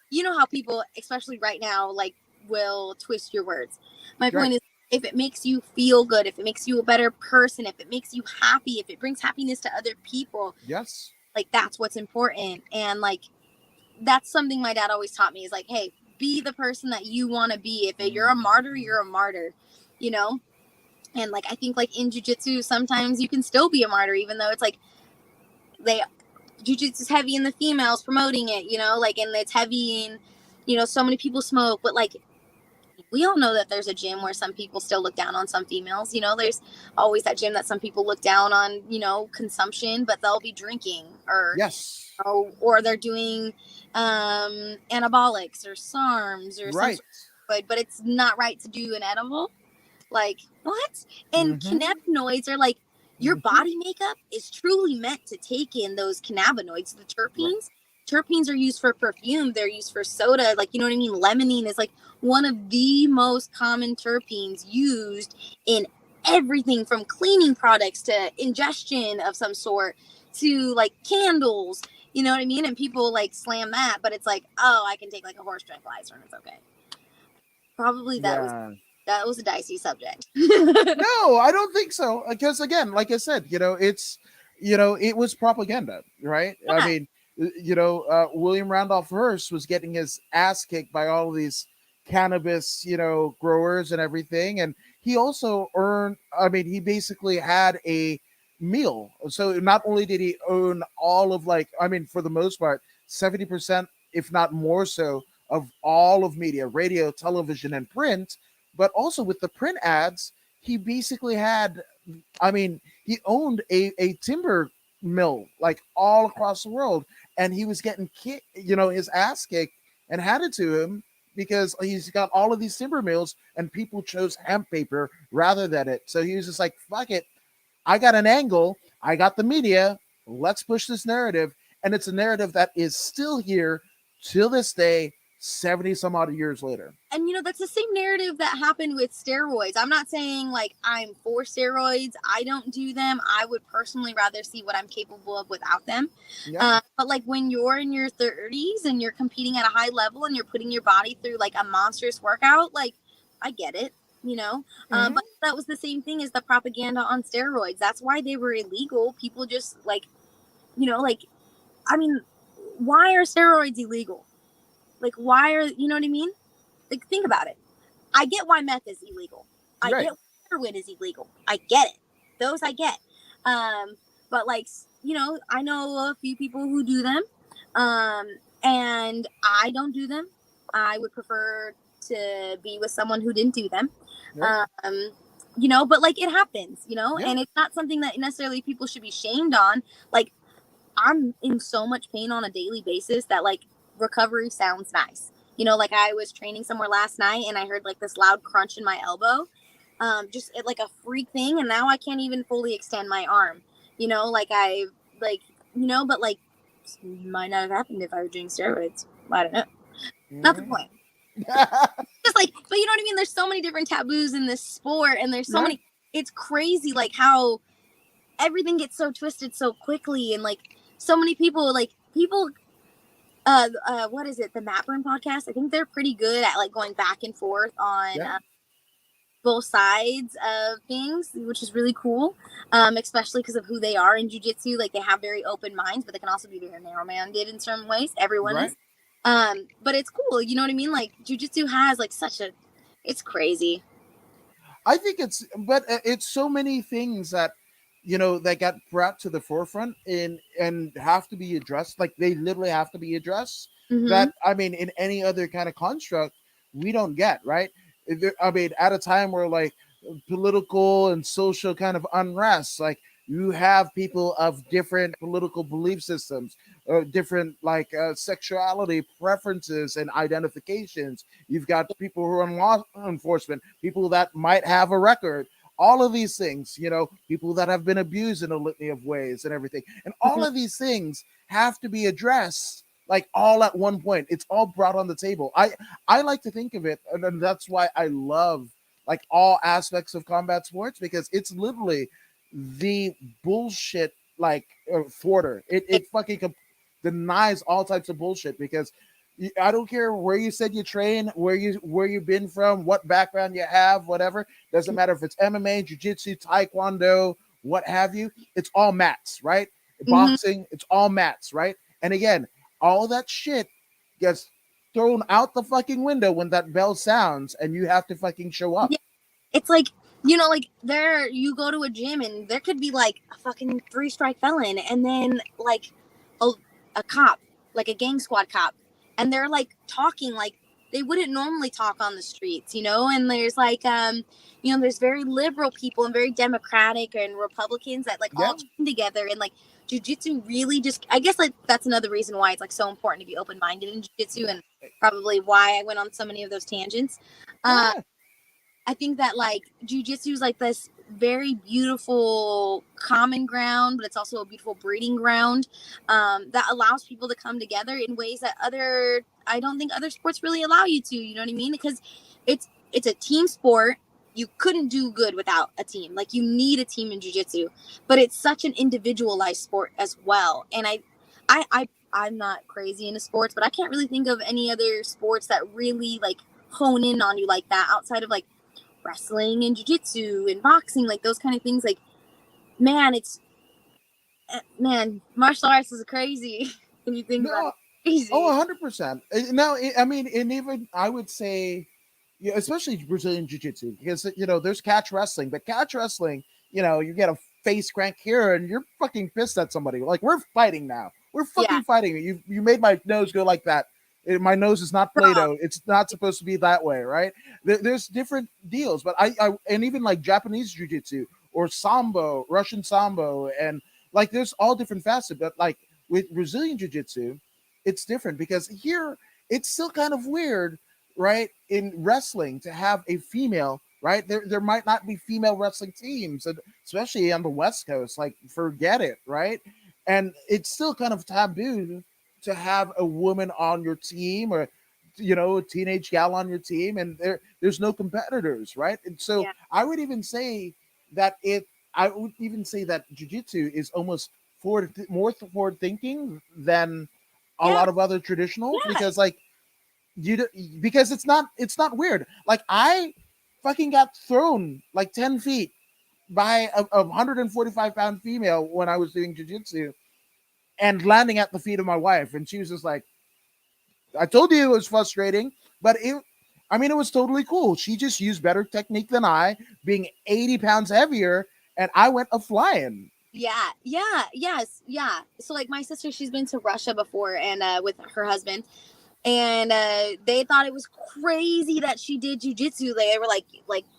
you know how people, especially right now, like will twist your words. My Right. point is, if it makes you feel good, if it makes you a better person, if it makes you happy, if it brings happiness to other people, Yes. like that's what's important. And like, that's something my dad always taught me is like, hey, be the person that you want to be. If you're a martyr, you're a martyr, you know? And like, I think like in jiu-jitsu, sometimes you can still be a martyr, even though it's like jiu-jitsu is heavy in the females promoting it, you know, like, and it's heavy in, you know, so many people smoke, but like, we all know that there's a gym where some people still look down on some females, you know, there's always that gym that some people look down on, you know, consumption, but they'll be drinking or, Yes. or they're doing anabolics or SARMs or Right. but it's not right to do an edible. Like, what? And cannabinoids are like, your body makeup is truly meant to take in those cannabinoids, the terpenes. Terpenes are used for perfume. They're used for soda. Like, you know what I mean? Limonene is like one of the most common terpenes used in everything from cleaning products to ingestion of some sort to like candles. You know what I mean? And people like slam that, but it's like, oh, I can take like a horse tranquilizer and it's okay. Probably that was a dicey subject. No, I don't think so. Because again, like I said, you know, it was propaganda, right? Yeah. I mean, you know, William Randolph Hearst was getting his ass kicked by all of these cannabis, you know, growers and everything. And he also he basically had a meal. So not only did he own all of for the most part, 70%, if not more so, of all of media, radio, television, and print. But also with the print ads, he basically had, he owned a timber mill like all across the world, and he was getting his ass kicked and handed to him because he's got all of these timber mills and people chose hemp paper rather than it. So he was just like, fuck it. I got an angle. I got the media. Let's push this narrative. And it's a narrative that is still here till this day, 70 some odd years later. And you know, that's the same narrative that happened with steroids. I'm not saying like I'm for steroids. I don't do them. I would personally rather see what I'm capable of without them. Yeah. But like when you're in your 30s and you're competing at a high level and you're putting your body through like a monstrous workout, like I get it, you know. But that was the same thing as the propaganda on steroids. That's why they were illegal. People just like, you know, like, I mean, why are steroids illegal? Like, why are, you know what I mean? Like, think about it. I get why meth is illegal. I Right. get heroin is illegal. I get it. Those I get. But like, I know a few people who do them. And I don't do them. I would prefer to be with someone who didn't do them. Right. But like it happens, Yeah. and it's not something that necessarily people should be shamed on. Like, I'm in so much pain on a daily basis that like recovery sounds nice. Like I was training somewhere last night and I heard like this loud crunch in my elbow. Just like a freak thing, and now I can't even fully extend my arm. Like I like but like might not have happened if I was doing steroids. I don't know. Not the point. Just like, but you know what I mean? There's so many different taboos in this sport, and there's so Yeah. many. It's crazy, like how everything gets so twisted so quickly, and like so many people, what is it? The Matt Burn podcast. I think they're pretty good at like going back and forth on Yeah. both sides of things, which is really cool. Especially because of who they are in jiu-jitsu. Like they have very open minds, but they can also be very narrow-minded in certain ways. Everyone Right. is. But it's cool. You know what I mean? Like jiu-jitsu has like it's crazy. I think it's so many things that that got brought to the forefront and have to be addressed. Like they literally have to be addressed. Mm-hmm. That I mean, in any other kind of construct, we don't get right. I mean, at a time where like political and social kind of unrest, like you have people of different political belief systems, different like sexuality preferences and identifications. You've got people who are in law enforcement, people that might have a record, all of these things, people that have been abused in a litany of ways and everything. And all of these things have to be addressed like all at one point. It's all brought on the table. I like to think of it, and that's why I love like all aspects of combat sports, because it's literally the bullshit like thwarter. It fucking denies all types of bullshit, because I don't care where you said you train, where you've been from, what background you have, whatever. Doesn't matter if it's MMA, jiu-jitsu, taekwondo, what have you. It's all mats, right? Boxing, it's all mats, right? And again, all that shit gets thrown out the fucking window when that bell sounds and you have to fucking show up. Yeah. It's like, like there you go to a gym and there could be like a fucking 3-strike felon and then like a cop, like a gang squad cop, and they're like talking like they wouldn't normally talk on the streets, and there's like there's very liberal people and very democratic and Republicans that like all train together, and like jiu-jitsu really just, I guess like that's another reason why it's like so important to be open-minded in jiu-jitsu, and probably why I went on so many of those tangents. I think that like jiu-jitsu is like this very beautiful common ground, but it's also a beautiful breeding ground that allows people to come together in ways that I don't think other sports really allow you to, you know what I mean? Because it's a team sport. You couldn't do good without a team. Like you need a team in jiu-jitsu, but it's such an individualized sport as well. And I'm not crazy into sports, but I can't really think of any other sports that really like hone in on you like that outside of like wrestling and jiu-jitsu and boxing, like those kind of things. Like martial arts is crazy when you think about it. Crazy. 100%. No, I mean, and even I would say, especially Brazilian Jiu-Jitsu, because there's catch wrestling, but catch wrestling, you get a face crank here and you're fucking pissed at somebody. Like we're fighting now. We're fucking fighting. You made my nose go like that. My nose is not Play-Doh. It's not supposed to be that way, right? There's different deals, but I and even like Japanese jiu-jitsu or sambo, Russian sambo, and like there's all different facets. But like with Brazilian jiu-jitsu, it's different because here it's still kind of weird, right? In wrestling to have a female, right? There might not be female wrestling teams, and especially on the West Coast. Like forget it, right? And it's still kind of taboo to have a woman on your team, or a teenage gal on your team, and there's no competitors, right? And so I would even say that jiu-jitsu is almost more forward thinking than a lot of other traditionals, because like because it's not weird. Like I fucking got thrown like 10 feet by a 145-pound female when I was doing jiu-jitsu, and landing at the feet of my wife, and she was just like, I told you it was frustrating, but I mean, it was totally cool. She just used better technique than I, being 80 pounds heavier, and I went a flying. Yeah. So like my sister, she's been to Russia before, and with her husband, and they thought it was crazy that she did jujitsu. They were like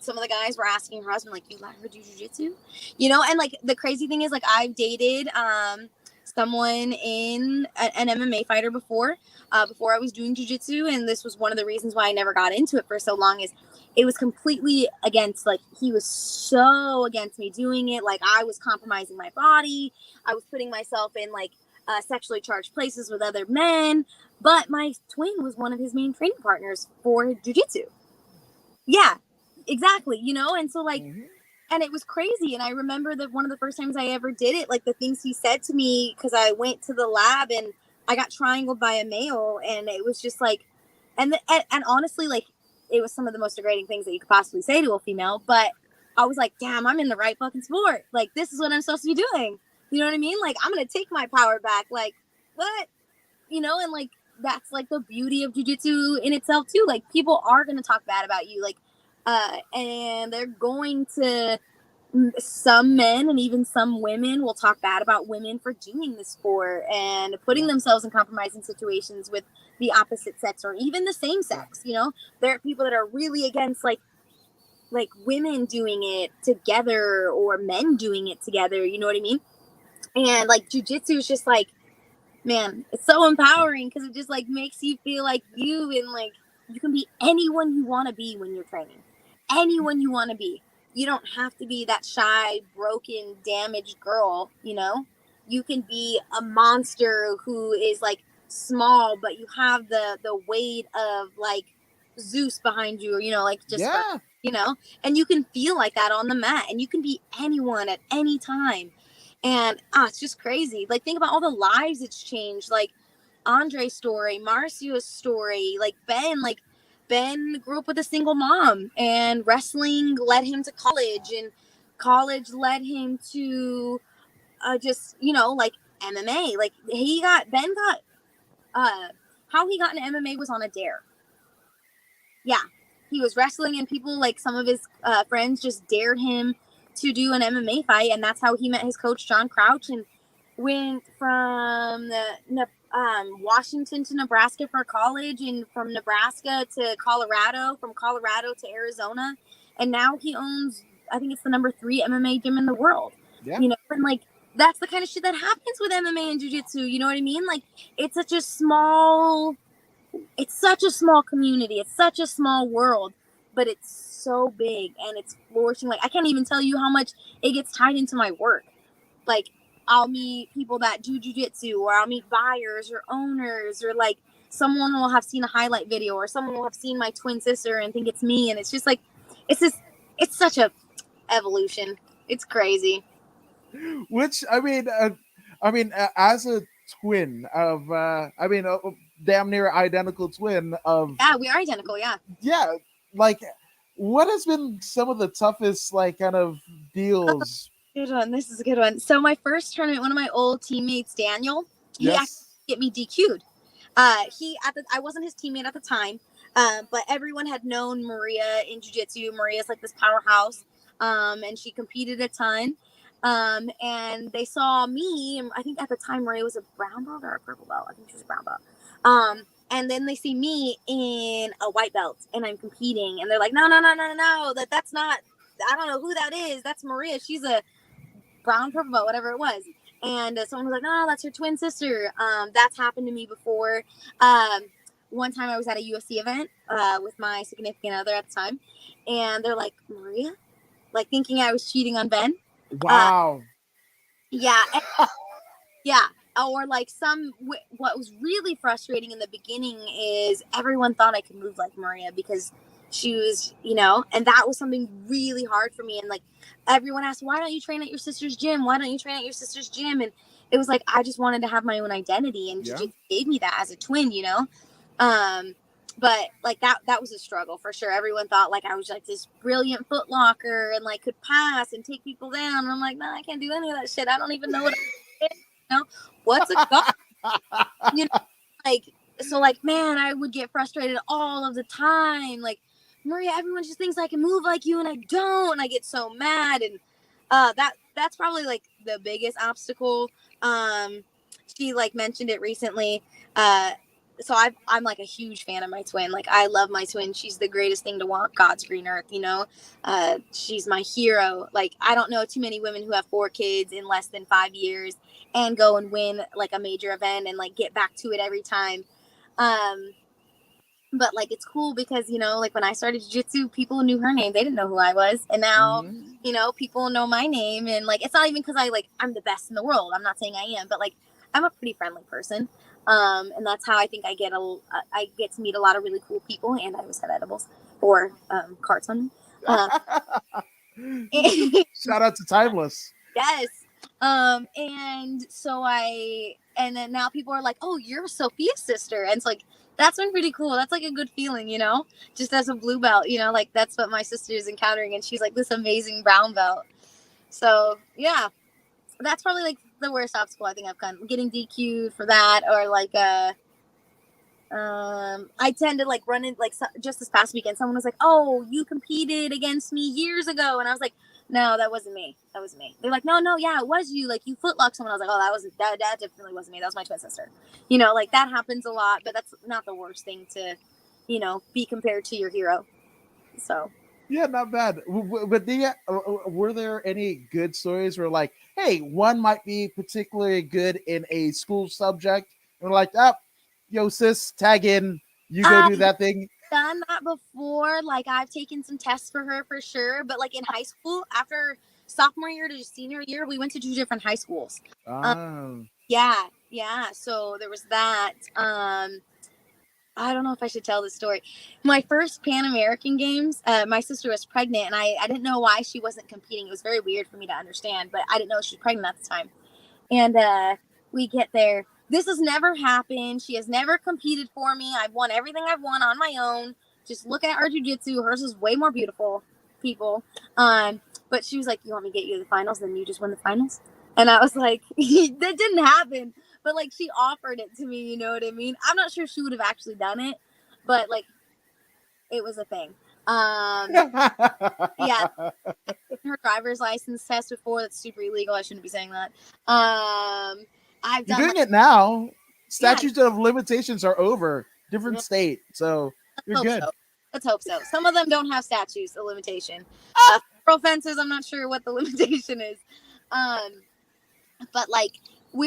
some of the guys were asking her husband, like, you let her do jujitsu, you know? And like the crazy thing is, like, I've dated someone in an MMA fighter before I was doing jujitsu, and this was one of the reasons why I never got into it for so long. Is it was completely against, like, he was so against me doing it. Like, I was compromising my body, I was putting myself in like sexually charged places with other men. But my twin was one of his main training partners for jiu-jitsu. Yeah, exactly. You know, and so like, and it was crazy. And I remember that one of the first times I ever did it, like the things he said to me, because I went to the lab and I got triangled by a male, and it was just like, and honestly, like, it was some of the most degrading things that you could possibly say to a female. But I was like, damn, I'm in the right fucking sport. Like, this is what I'm supposed to be doing. You know what I mean? Like, I'm gonna take my power back. Like, what? You know, and like, that's like the beauty of jiu-jitsu in itself too. Like, people are going to talk bad about you, like, and they're going to, some men and even some women will talk bad about women for doing the sport and putting themselves in compromising situations with the opposite sex or even the same sex. You know, there are people that are really against like women doing it together or men doing it together, you know what I mean? And like, jiu-jitsu is just like, man, it's so empowering because it just like makes you feel like you, and like, you can be anyone you want to be when you're training. Anyone you want to be. You don't have to be that shy, broken, damaged girl, you know? You can be a monster who is like small, but you have the weight of like Zeus behind you, or, you know, like, just for, you know, and you can feel like that on the mat, and you can be anyone at any time. And it's just crazy. Like, think about all the lives it's changed. Like Andre's story, Marcio's story, like Ben grew up with a single mom, and wrestling led him to college, and college led him to just, you know, like MMA. Like, Ben got how he got into MMA was on a dare. Yeah, he was wrestling, and people, like, some of his friends just dared him to do an MMA fight, and that's how he met his coach, John Crouch, and went from Washington to Nebraska for college, and from Nebraska to Colorado, from Colorado to Arizona, and now he owns, I think it's the number 3 MMA gym in the world. Yeah. You know, and like, that's the kind of shit that happens with MMA and jiu-jitsu. You know what I mean? Like, it's such a small community. It's such a small world, but it's so big and it's flourishing. Like, I can't even tell you how much it gets tied into my work. Like, I'll meet people that do jiu-jitsu, or I'll meet buyers or owners, or like someone will have seen a highlight video, or someone will have seen my twin sister and think it's me. And it's just like, it's such a evolution. It's crazy. Which, I mean, as a twin of, damn near identical twin of. Yeah, we are identical. Yeah. Yeah. Like, what has been some of the toughest, like, kind of deals? Good one. This is a good one. So my first tournament, one of my old teammates, Daniel, he actually get me DQ'd. I wasn't his teammate at the time, but everyone had known Maria in jiu-jitsu. Maria's like this powerhouse, and she competed a ton. And they saw me, and I think at the time Maria was a brown belt or a purple belt. I think she was a brown belt. And then they see me in a white belt, and I'm competing, and they're like, no, that's not, I don't know who that is. That's Maria. She's a brown, purple belt, whatever it was. And someone was like, no, that's your twin sister. That's happened to me before. One time I was at a UFC event with my significant other at the time, and they're like, Maria? Like, thinking I was cheating on Ben. Wow. Yeah. Yeah. Or like what was really frustrating in the beginning is everyone thought I could move like Maria because she was, you know, and that was something really hard for me. And like, everyone asked, why don't you train at your sister's gym? Why don't you train at your sister's gym? And it was like, I just wanted to have my own identity, and jiu-jitsu gave me that as a twin, you know? But like that was a struggle for sure. Everyone thought like I was like this brilliant foot locker and like could pass and take people down. And I'm like, no, I can't do any of that shit. I don't even know what you know, what's a guard? You know, like, so like, man, I would get frustrated all of the time. Like, Maria, everyone just thinks I can move like you and I don't. And I get so mad. And that's probably like the biggest obstacle. She like mentioned it recently. So I'm like a huge fan of my twin. Like, I love my twin. She's the greatest thing to walk God's green earth, you know. She's my hero. Like, I don't know too many women who have 4 kids in less than 5 years and go and win like a major event and like get back to it every time. But like, it's cool because, you know, like when I started jiu-jitsu, people knew her name. They didn't know who I was. And now, you know, people know my name. And like, it's not even because I'm the best in the world. I'm not saying I am, but like, I'm a pretty friendly person. And that's how I think I get to meet a lot of really cool people. And I always have edibles or carts on me. Shout out to Timeless. Yes. And then now people are like, oh, you're Sophia's sister. And it's like, that's been pretty cool. That's like a good feeling, you know, just as a blue belt, you know, like that's what my sister is encountering. And she's like this amazing brown belt. So yeah, that's probably like the worst obstacle I think I've done, getting DQ'd for that. Or like, I tend to like run in, like just this past weekend, someone was like, oh, you competed against me years ago. And I was like, no, that wasn't me. That wasn't me. They're like, no, yeah, it was you. Like, you footlocked someone. I was like, oh, that definitely wasn't me. That was my twin sister. You know, like that happens a lot, but that's not the worst thing to, you know, be compared to your hero. So. Yeah, not bad. But were there any good stories where like, hey, one might be particularly good in a school subject, and we're like, oh, yo, sis, tag in, you go do that thing? Done that before. Like, I've taken some tests for her for sure, but like in high school, after sophomore year to senior year, we went to 2 different high schools. Yeah, so there was that. I don't know if I should tell this story. My first Pan American Games, my sister was pregnant, and I didn't know why she wasn't competing. It was very weird for me to understand, but I didn't know she was pregnant at the time. And we get there. This has never happened. She has never competed for me. I've won everything I've won on my own. Just looking at her jiu-jitsu, hers is way more beautiful, people. But she was like, you want me to get you to the finals? Then you just win the finals? And I was like, that didn't happen. But like, she offered it to me, you know what I mean? I'm not sure she would have actually done it, but like, it was a thing. Yeah, her driver's license test before. That's super illegal. I shouldn't be saying that. I've done You're doing it now. Statutes of limitations are over. Different state, so you're good. So. Let's hope so. Some of them don't have statutes of limitation. For offenses, I'm not sure what the limitation is. But like,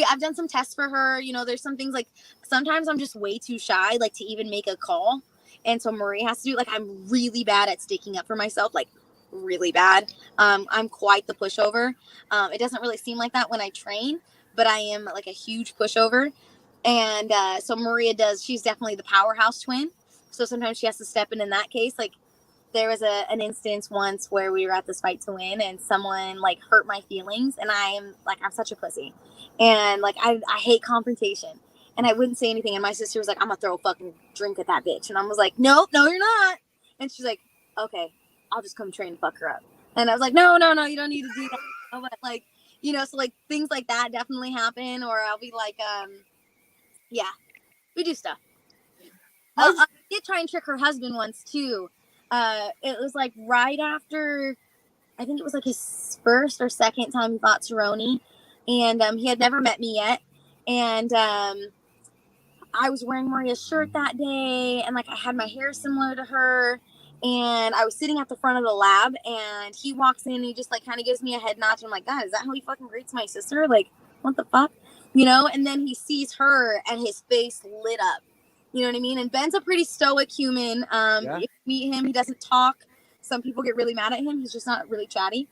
I've done some tests for her. You know, there's some things like sometimes I'm just way too shy, like to even make a call. And so Marie has to do it. Like, I'm really bad at sticking up for myself, like really bad. I'm quite the pushover. It doesn't really seem like that when I train, but I am like a huge pushover. And so Maria she's definitely the powerhouse twin. So sometimes she has to step in that case. Like, there was an instance once where we were at this fight to win and someone like hurt my feelings, and I'm such a pussy, and like I hate confrontation, and I wouldn't say anything, and my sister was like, I'm gonna throw a fucking drink at that bitch, and I was like, no you're not. And she's like, okay, I'll just come train and fuck her up. And I was like, no, you don't need to do that. But like, you know, so like things like that definitely happen. Or I'll be like, yeah, we do stuff. I did try and trick her husband once too. It was like right after, I think it was like his first or second time he fought Cerrone, and he had never met me yet, and I was wearing Maria's shirt that day, and like I had my hair similar to her, and I was sitting at the front of the lab, and he walks in and he just like kind of gives me a head nod, and I'm like, God, is that how he fucking greets my sister? Like, what the fuck, you know? And then he sees her and his face lit up. You know what I mean? And Ben's a pretty stoic human. If you meet him, he doesn't talk. Some people get really mad at him. He's just not really chatty.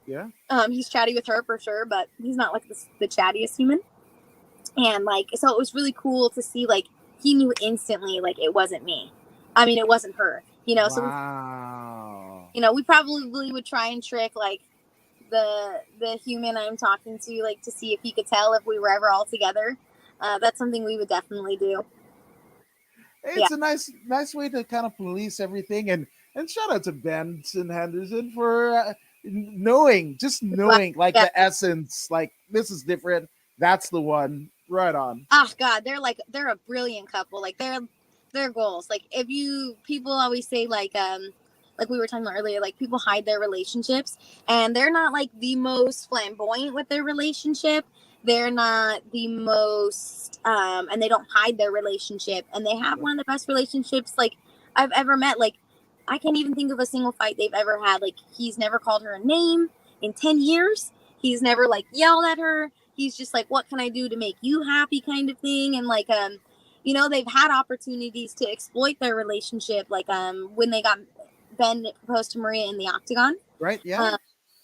Yeah. He's chatty with her for sure, but he's not like the chattiest human. And like, so it was really cool to see, like, he knew instantly, like, it wasn't me. I mean, it wasn't her, you know? Wow. So, you know, we probably would try and trick like the human I'm talking to, like, to see if he could tell if we were ever all together. That's something we would definitely do. It's a nice way to kind of police everything, and shout out to Benson Henderson for knowing like the essence, like this is different. That's the one. Right on. Oh God, they're a brilliant couple. Like their goals. Like people always say like we were talking about earlier, like people hide their relationships, and they're not like the most flamboyant with their relationship. They're not the most and they don't hide their relationship, and they have one of the best relationships like I've ever met. Like I can't even think of a single fight they've ever had. Like he's never called her a name in 10 years. He's never like yelled at her. He's just like, what can I do to make you happy kind of thing. And like they've had opportunities to exploit their relationship, like when they got Ben proposed to Maria in the octagon. Right, yeah.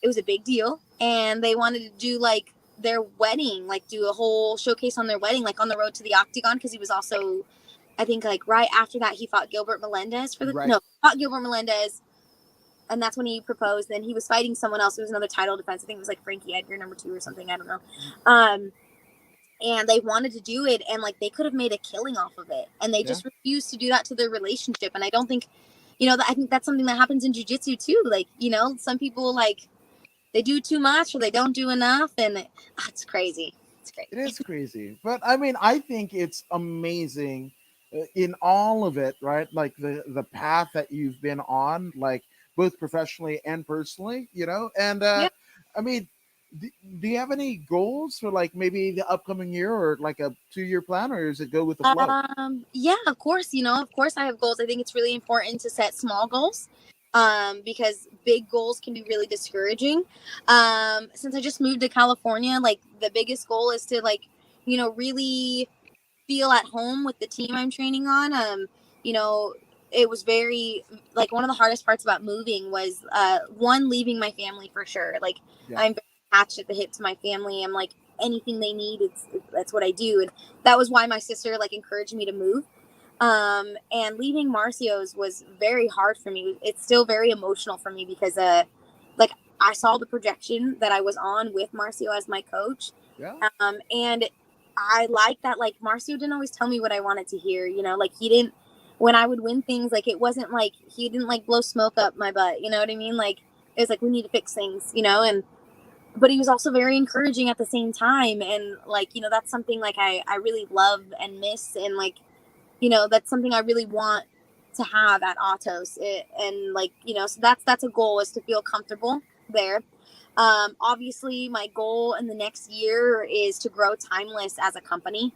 It was a big deal, and they wanted to do like their wedding, like do a whole showcase on their wedding, like on the road to the octagon, because he was also, I think, like right after that he fought Gilbert Melendez fought Gilbert Melendez, and that's when he proposed. Then he was fighting someone else. It was another title defense. I think it was like Frankie Edgar #2 or something. I don't know. And they wanted to do it, and like they could have made a killing off of it, and they just refused to do that to their relationship. And I don't think, I think that's something that happens in jiu-jitsu too. Like, some people like they do too much or they don't do enough, and it's crazy. It's crazy. It is crazy, but I mean, I think it's amazing in all of it, right? Like the path that you've been on, like both professionally and personally, and I mean, do you have any goals for like maybe the upcoming year or like a 2-year plan, or does it go with the flow? Yeah, of course. Of course I have goals. I think it's really important to set small goals, because big goals can be really discouraging. Since I just moved to California, like the biggest goal is to like, really feel at home with the team I'm training on. It was very like one of the hardest parts about moving was one, leaving my family for sure. Like I'm very attached at the hip to my family. I'm like anything they need, that's what I do. And that was why my sister like encouraged me to move. And leaving Marcio's was very hard for me. It's still very emotional for me because like I saw the projection that I was on with Marcio as my coach. And I like that like Marcio didn't always tell me what I wanted to hear, like he didn't, when I would win things, like it wasn't like he didn't like blow smoke up my butt, you know what I mean? Like it was like we need to fix things, but he was also very encouraging at the same time. And like, that's something like I really love and miss, and like, that's something I really want to have at Autos. And like, so that's a goal, is to feel comfortable there. Obviously my goal in the next year is to grow Timeless as a company.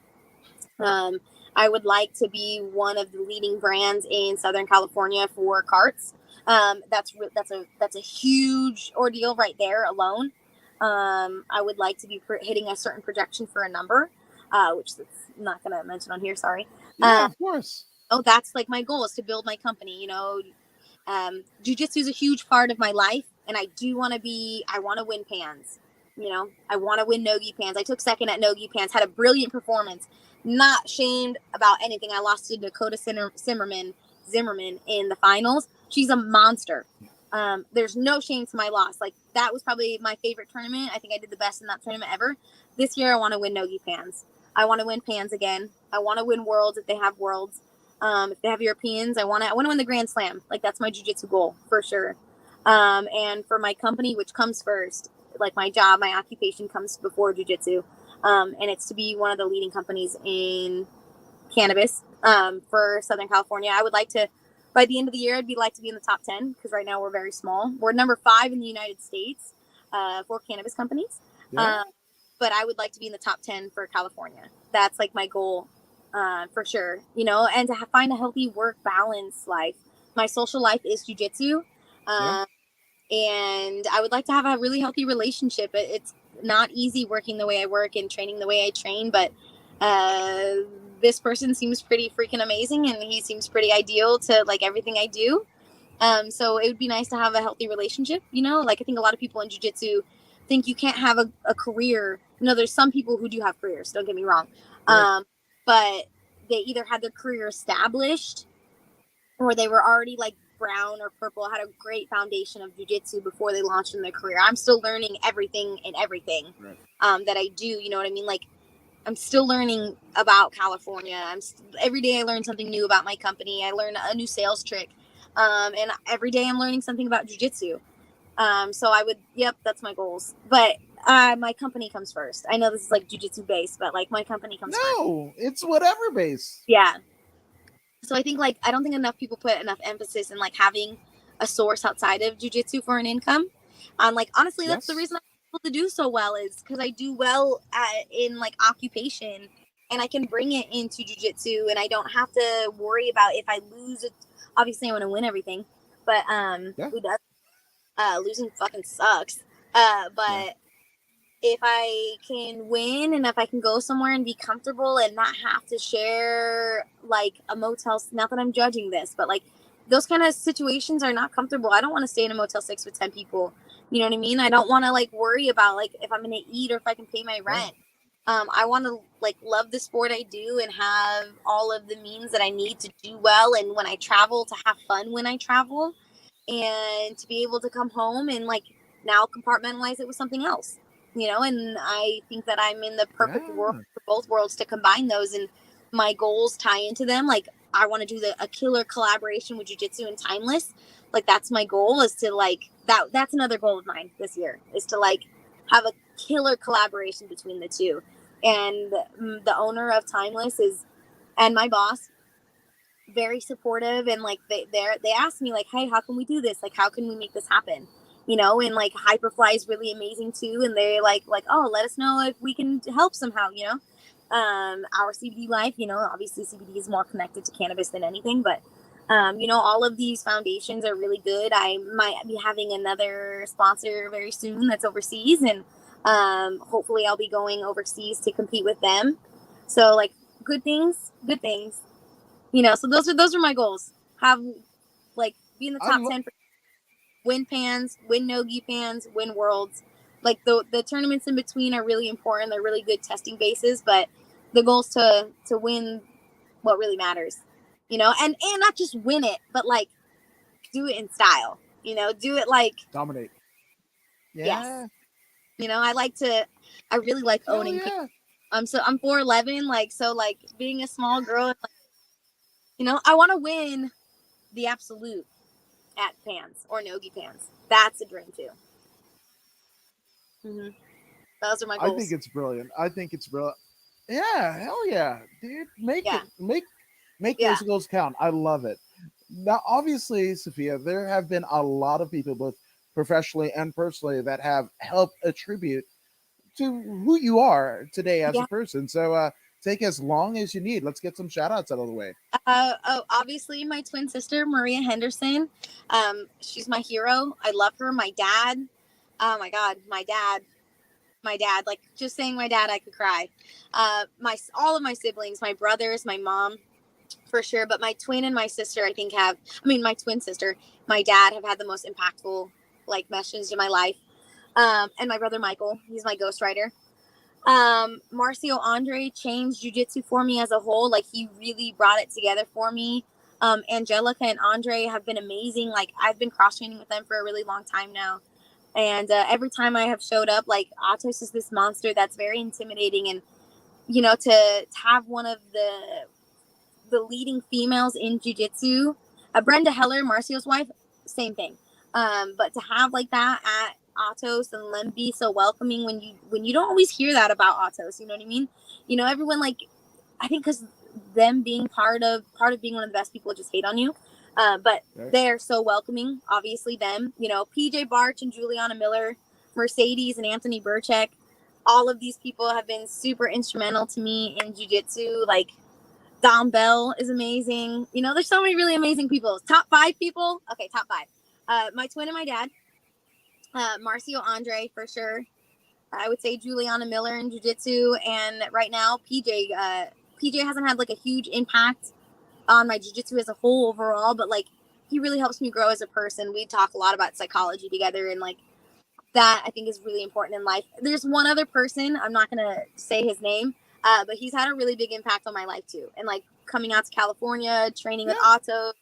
I would like to be one of the leading brands in Southern California for karts. That's a huge ordeal right there alone. I would like to be hitting a certain projection for a number, which I'm not going to mention on here. Sorry. Of course. That's like my goal, is to build my company. Jiu-jitsu is a huge part of my life, and I want to win pans. I want to win Nogi pans. I took second at Nogi pans, had a brilliant performance, not shamed about anything. I lost to Dakota Zimmerman in the finals. She's a monster. There's no shame to my loss. Like that was probably my favorite tournament. I think I did the best in that tournament ever. This year I want to win Nogi pans. I want to win pans again. I want to win worlds if they have worlds. If they have Europeans, I want to win the Grand Slam. Like that's my jiu-jitsu goal for sure. And for my company, which comes first, like my job, my occupation comes before jiu-jitsu. And it's to be one of the leading companies in cannabis for Southern California. I would like to, by the end of the year, I'd like to be in the top 10, because right now we're very small. We're number 5 in the United States for cannabis companies. But I would like to be in the top 10 for California. That's like my goal for sure, and to find a healthy work balance life. My social life is jiu-jitsu. And I would like to have a really healthy relationship. It's not easy working the way I work and training the way I train, but this person seems pretty freaking amazing, and he seems pretty ideal to like everything I do. So it would be nice to have a healthy relationship, like I think a lot of people in jiu-jitsu think you can't have a career. There's some people who do have careers, don't get me wrong. But they either had their career established, or they were already like brown or purple, had a great foundation of jiu-jitsu before they launched in their career. I'm still learning everything that I do. You know what I mean? Like I'm still learning about California. Every day I learn something new about my company. I learn a new sales trick. And every day I'm learning something about jiu-jitsu. So that's my goals. But my company comes first. I know this is like jiu-jitsu based, but like my company comes first. No, it's whatever base. Yeah. So I think like I don't think enough people put enough emphasis in like having a source outside of jiu-jitsu for an income. Like honestly, that's the Yes. reason I'm able to do so well is because I do well in like occupation, and I can bring it into jiu-jitsu, and I don't have to worry about if I lose it. Obviously, I want to win everything, but Yeah. who does? Losing fucking sucks. Yeah. But if I can win and if I can go somewhere and be comfortable and not have to share like a motel, not that I'm judging this, but like those kind of situations are not comfortable. I don't want to stay in a Motel 6 with 10 people. You know what I mean? I don't want to like worry about like if I'm going to eat or if I can pay my rent. I want to like love the sport I do and have all of the means that I need to do well. And when I travel, to have fun when I travel and to be able to come home and like now compartmentalize it with something else, you know. And I think that I'm in the perfect world Yeah. for both worlds to combine those, and my goals tie into them. Like I want to do a killer collaboration with jiu-jitsu and timeless. Like that's my goal, is to like that's another goal of mine this year, is to like have a killer collaboration between the two. And the owner of timeless is, and my boss, very supportive, and like they asked me like, hey, how can we do this, like how can we make this happen, you know. And like Hyperfly is really amazing too, and they're like oh, let us know if we can help somehow, you know. Our CBD life, you know, obviously CBD is more connected to cannabis than anything, but you know, all of these foundations are really good. I might be having another sponsor very soon that's overseas, and hopefully I'll be going overseas to compete with them. So like good things, you know. So those are my goals. Have like be in the I top lo- 10, win pans, win nogi pans, win worlds. Like the tournaments in between are really important. They're really good testing bases, but the goal is to win what really matters, you know. And not just win it, but like do it in style, you know. Do it like, dominate. yes, Yeah. you know. I really like Hell owning people. yeah. I'm 4'11", like so like being a small girl, like, you know, I want to win the absolute at pans or nogi pans. That's a dream too. Mm-hmm. Those are my I think goals. it's brilliant. I think it's brilliant. Yeah, hell yeah, dude. Make Yeah, it make yeah, those goals count. I love it. Now, obviously, Sophia, there have been a lot of people, both professionally and personally, that have helped attribute to who you are today as a yeah. person. So take as long as you need. Let's get some shout outs out of the way. Oh, obviously my twin sister Maria Henderson. She's my hero. I love her. My dad. Oh my God, my dad. Like just saying my dad, I could cry. My all of my siblings, my brothers, my mom, for sure. But my twin and my sister, I think have. I mean, my twin sister, my dad have had the most impactful like messages in my life. And my brother Michael, he's my ghostwriter. Marcio Andre changed jiu-jitsu for me as a whole. Like he really brought it together for me. Angelica and Andre have been amazing. Like I've been cross training with them for a really long time now, and every time I have showed up, like Atos is this monster that's very intimidating. And you know, to have one of the leading females in jiu-jitsu, Brenda Heller, Marcio's wife, same thing. But to have like that at Atos, and them be so welcoming when you don't always hear that about Atos, you know what I mean? You know, everyone like, I think because them being part of being one of the best people just hate on you. But Right? they're so welcoming, obviously them, you know, PJ Barch and Juliana Miller, Mercedes and Anthony Burchek, all of these people have been super instrumental to me in jiu-jitsu. Like Dom Bell is amazing. You know, there's so many really amazing people. Top 5 people. Okay, top 5. My twin and my dad. Marcio Andre for sure. I would say Juliana Miller in jiu-jitsu, and right now PJ. PJ hasn't had like a huge impact on my jiu-jitsu as a whole overall, but like he really helps me grow as a person. We talk a lot about psychology together, and like that I think is really important in life. There's one other person, I'm not gonna say his name, but he's had a really big impact on my life too. And like coming out to California, training with Yeah. Otto,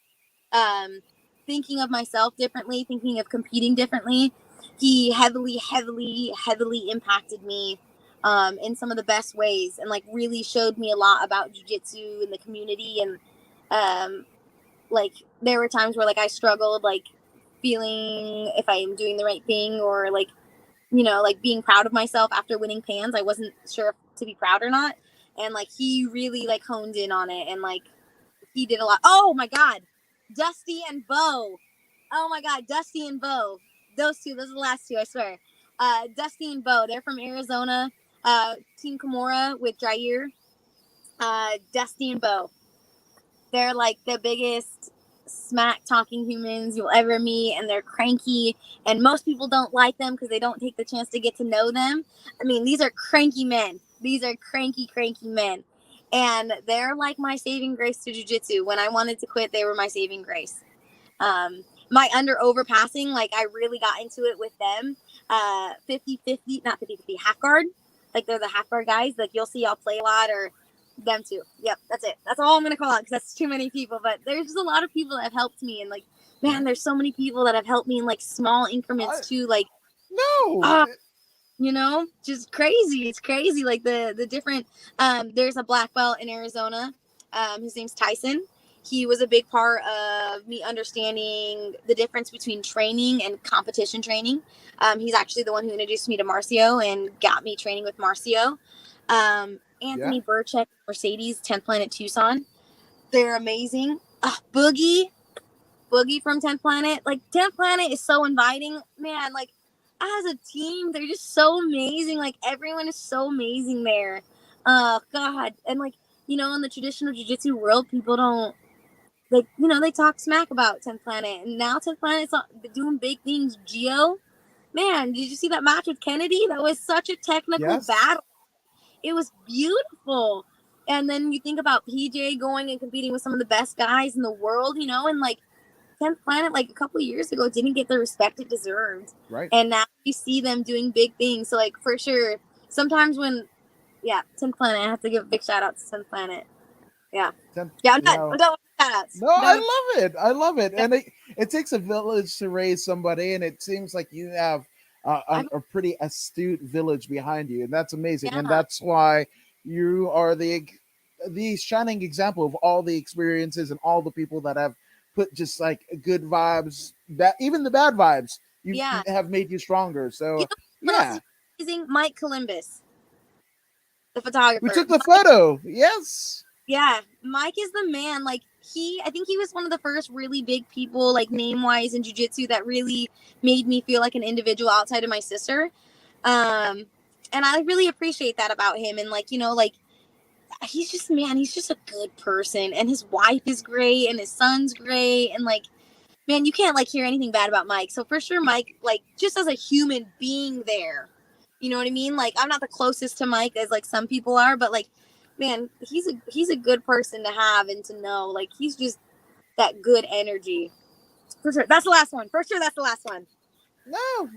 um, thinking of myself differently, thinking of competing differently. He heavily impacted me in some of the best ways, and like really showed me a lot about jiu-jitsu and the community. And um, like there were times where like I struggled, like feeling if I am doing the right thing, or like, you know, like being proud of myself after winning pans. I wasn't sure if to be proud or not. And like he really like honed in on it and like He did a lot. Oh my God, Dusty and Bo. Oh my God, Dusty and Bo. Those are the last two, I swear. Dusty and Bo, they're from Arizona. Team Kimura with Jair. Dusty and Bo. They're like the biggest smack talking humans you'll ever meet, and they're cranky. And most people don't like them because they don't take the chance to get to know them. I mean, these are cranky men. These are cranky men. And they're like my saving grace to jiu-jitsu. When I wanted to quit, they were my saving grace. My under overpassing, like I really got into it with them. 50-50, not 50-50, half guard. Like they're the half guard guys. Like you'll see I'll play a lot, or them too. Yep, that's it. That's all I'm gonna call out because that's too many people. But there's just a lot of people that have helped me, and like, man, there's so many people that have helped me in like small increments too. Like, No. you know, just crazy. It's crazy. Like the different. There's a black belt in Arizona. His name's Tyson. He was a big part of me understanding the difference between training and competition training. He's actually the one who introduced me to Marcio and got me training with Marcio. Anthony Burchek, Mercedes, 10th Planet Tucson. They're amazing. Boogie from 10th Planet. Like 10th Planet is so inviting, man. Like as a team, they're just so amazing. Like everyone is so amazing there. God, and like you know, in the traditional jiu-jitsu world, people don't. Like, you know, they talk smack about 10th Planet, and now 10th Planet's doing big things. Geo, man, did you see that match with Kennedy? That was such a technical battle. It was beautiful. And then you think about PJ going and competing with some of the best guys in the world, you know, and like 10th Planet, like a couple of years ago, didn't get the respect it deserved. Right. And now you see them doing big things. So, like, for sure, sometimes when, 10th Planet, I have to give a big shout out to 10th Planet. Yeah. I'm done. I'm done with shout-outs. No, I love it. And it takes a village to raise somebody, and it seems like you have a pretty astute village behind you, and that's amazing. Yeah. And that's why you are the shining example of all the experiences and all the people that have put just like good vibes, that even the bad vibes you have made you stronger. So amazing. Mike Columbus, the photographer. We took the photo. Yes. Yeah, Mike is the man. Like I think he was one of the first really big people, like name-wise in jiu-jitsu, that really made me feel like an individual outside of my sister. And I really appreciate that about him. And like, you know, like he's just a good person, and his wife is great, and his son's great, and like, man, you can't like hear anything bad about Mike. So for sure, Mike, like just as a human being there, you know what I mean? Like I'm not the closest to Mike as like some people are, but like, man, he's a good person to have and to know. Like he's just that good energy. For sure. That's the last one. For sure, that's the last one. No,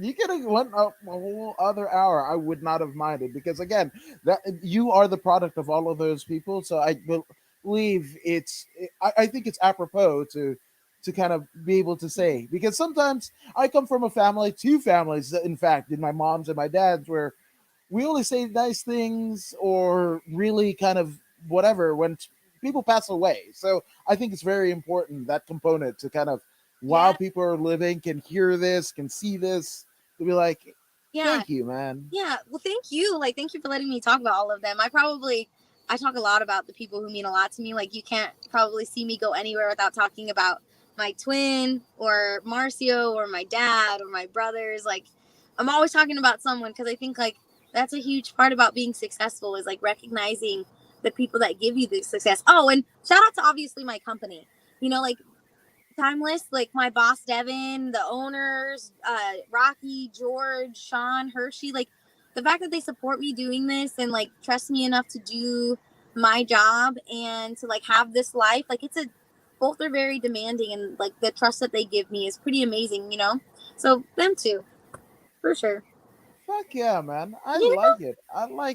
you get a whole other hour. I would not have minded, because again, that you are the product of all of those people. So I believe I think it's apropos to kind of be able to say, because sometimes I come from two families, in fact, in my mom's and my dad's, where we only say nice things or really kind of whatever when people pass away. So I think it's very important, that component, to kind of, while people are living, can hear this, can see this, to be like, thank you, man. Yeah. Well, thank you. Like, thank you for letting me talk about all of them. I talk a lot about the people who mean a lot to me. Like, you can't probably see me go anywhere without talking about my twin or Marcio or my dad or my brothers. Like, I'm always talking about someone, because I think like that's a huge part about being successful, is like recognizing the people that give you the success. Oh, and shout out to obviously my company, you know, like Timeless, like my boss, Devin, the owners, Rocky, George, Sean, Hershey, like the fact that they support me doing this and like trust me enough to do my job and to like have this life, like both are very demanding, and like the trust that they give me is pretty amazing, you know? So them too, for sure. Fuck yeah, man. I like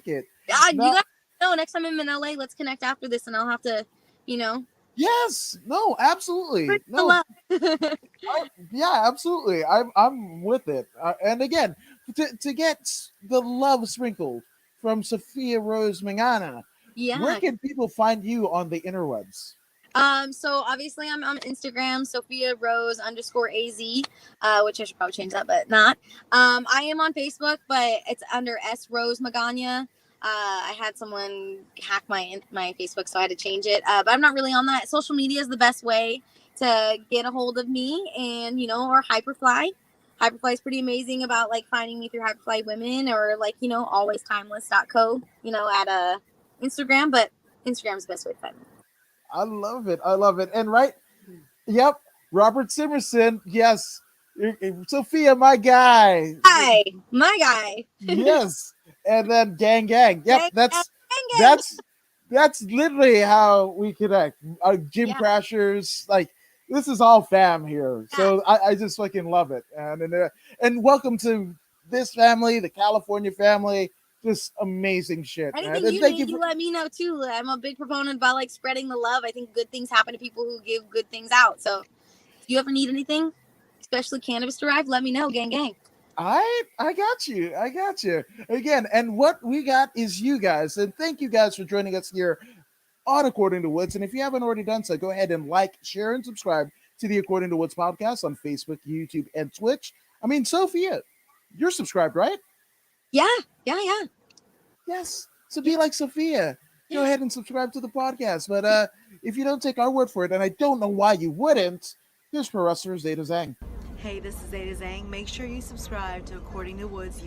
it. You guys know, next time I'm in LA, let's connect after this, and I'll have to, you know. Yes. No, absolutely. No. Yeah, absolutely. I'm with it. And again, to get the love sprinkled from Sophia Rose Magan, where can people find you on the interwebs? So obviously I'm on Instagram, Sophia Rose _AZ, which I should probably change that, but not. I am on Facebook, but it's under S Rose Magana. I had someone hack my Facebook, so I had to change it. But I'm not really on that. Social media is the best way to get a hold of me, and or Hyperfly. Hyperfly is pretty amazing about like finding me through Hyperfly Women, or like alwaystimeless.co. At Instagram, but Instagram's the best way to find me. I love it. I love it. And yep, Robert Simerson. Yes, Sophia, my guy. Hi, my guy. Yes, and then gang. Yep, Gang, that's gang. that's literally how we connect. Gym crashers, like this is all fam here. So I just fucking love it. And welcome to this family, the California family. Just amazing shit. Anything man. you need, you let me know too. I'm a big proponent about like spreading the love. I think good things happen to people who give good things out. So if you ever need anything, especially cannabis derived, let me know. Gang. I got you. Again, and what we got is you guys. And thank you guys for joining us here on According to Woods. And if you haven't already done so, go ahead and like, share, and subscribe to the According to Woods podcast on Facebook, YouTube, and Twitch. I mean, Sophia, you're subscribed, right? Yeah. Yes. So be like Sophia. Go ahead and subscribe to the podcast. But if you don't take our word for it, and I don't know why you wouldn't, here's Pro Wrestler Zeta Zhang. Hey, this is Zeta Zhang. Make sure you subscribe to According to Woods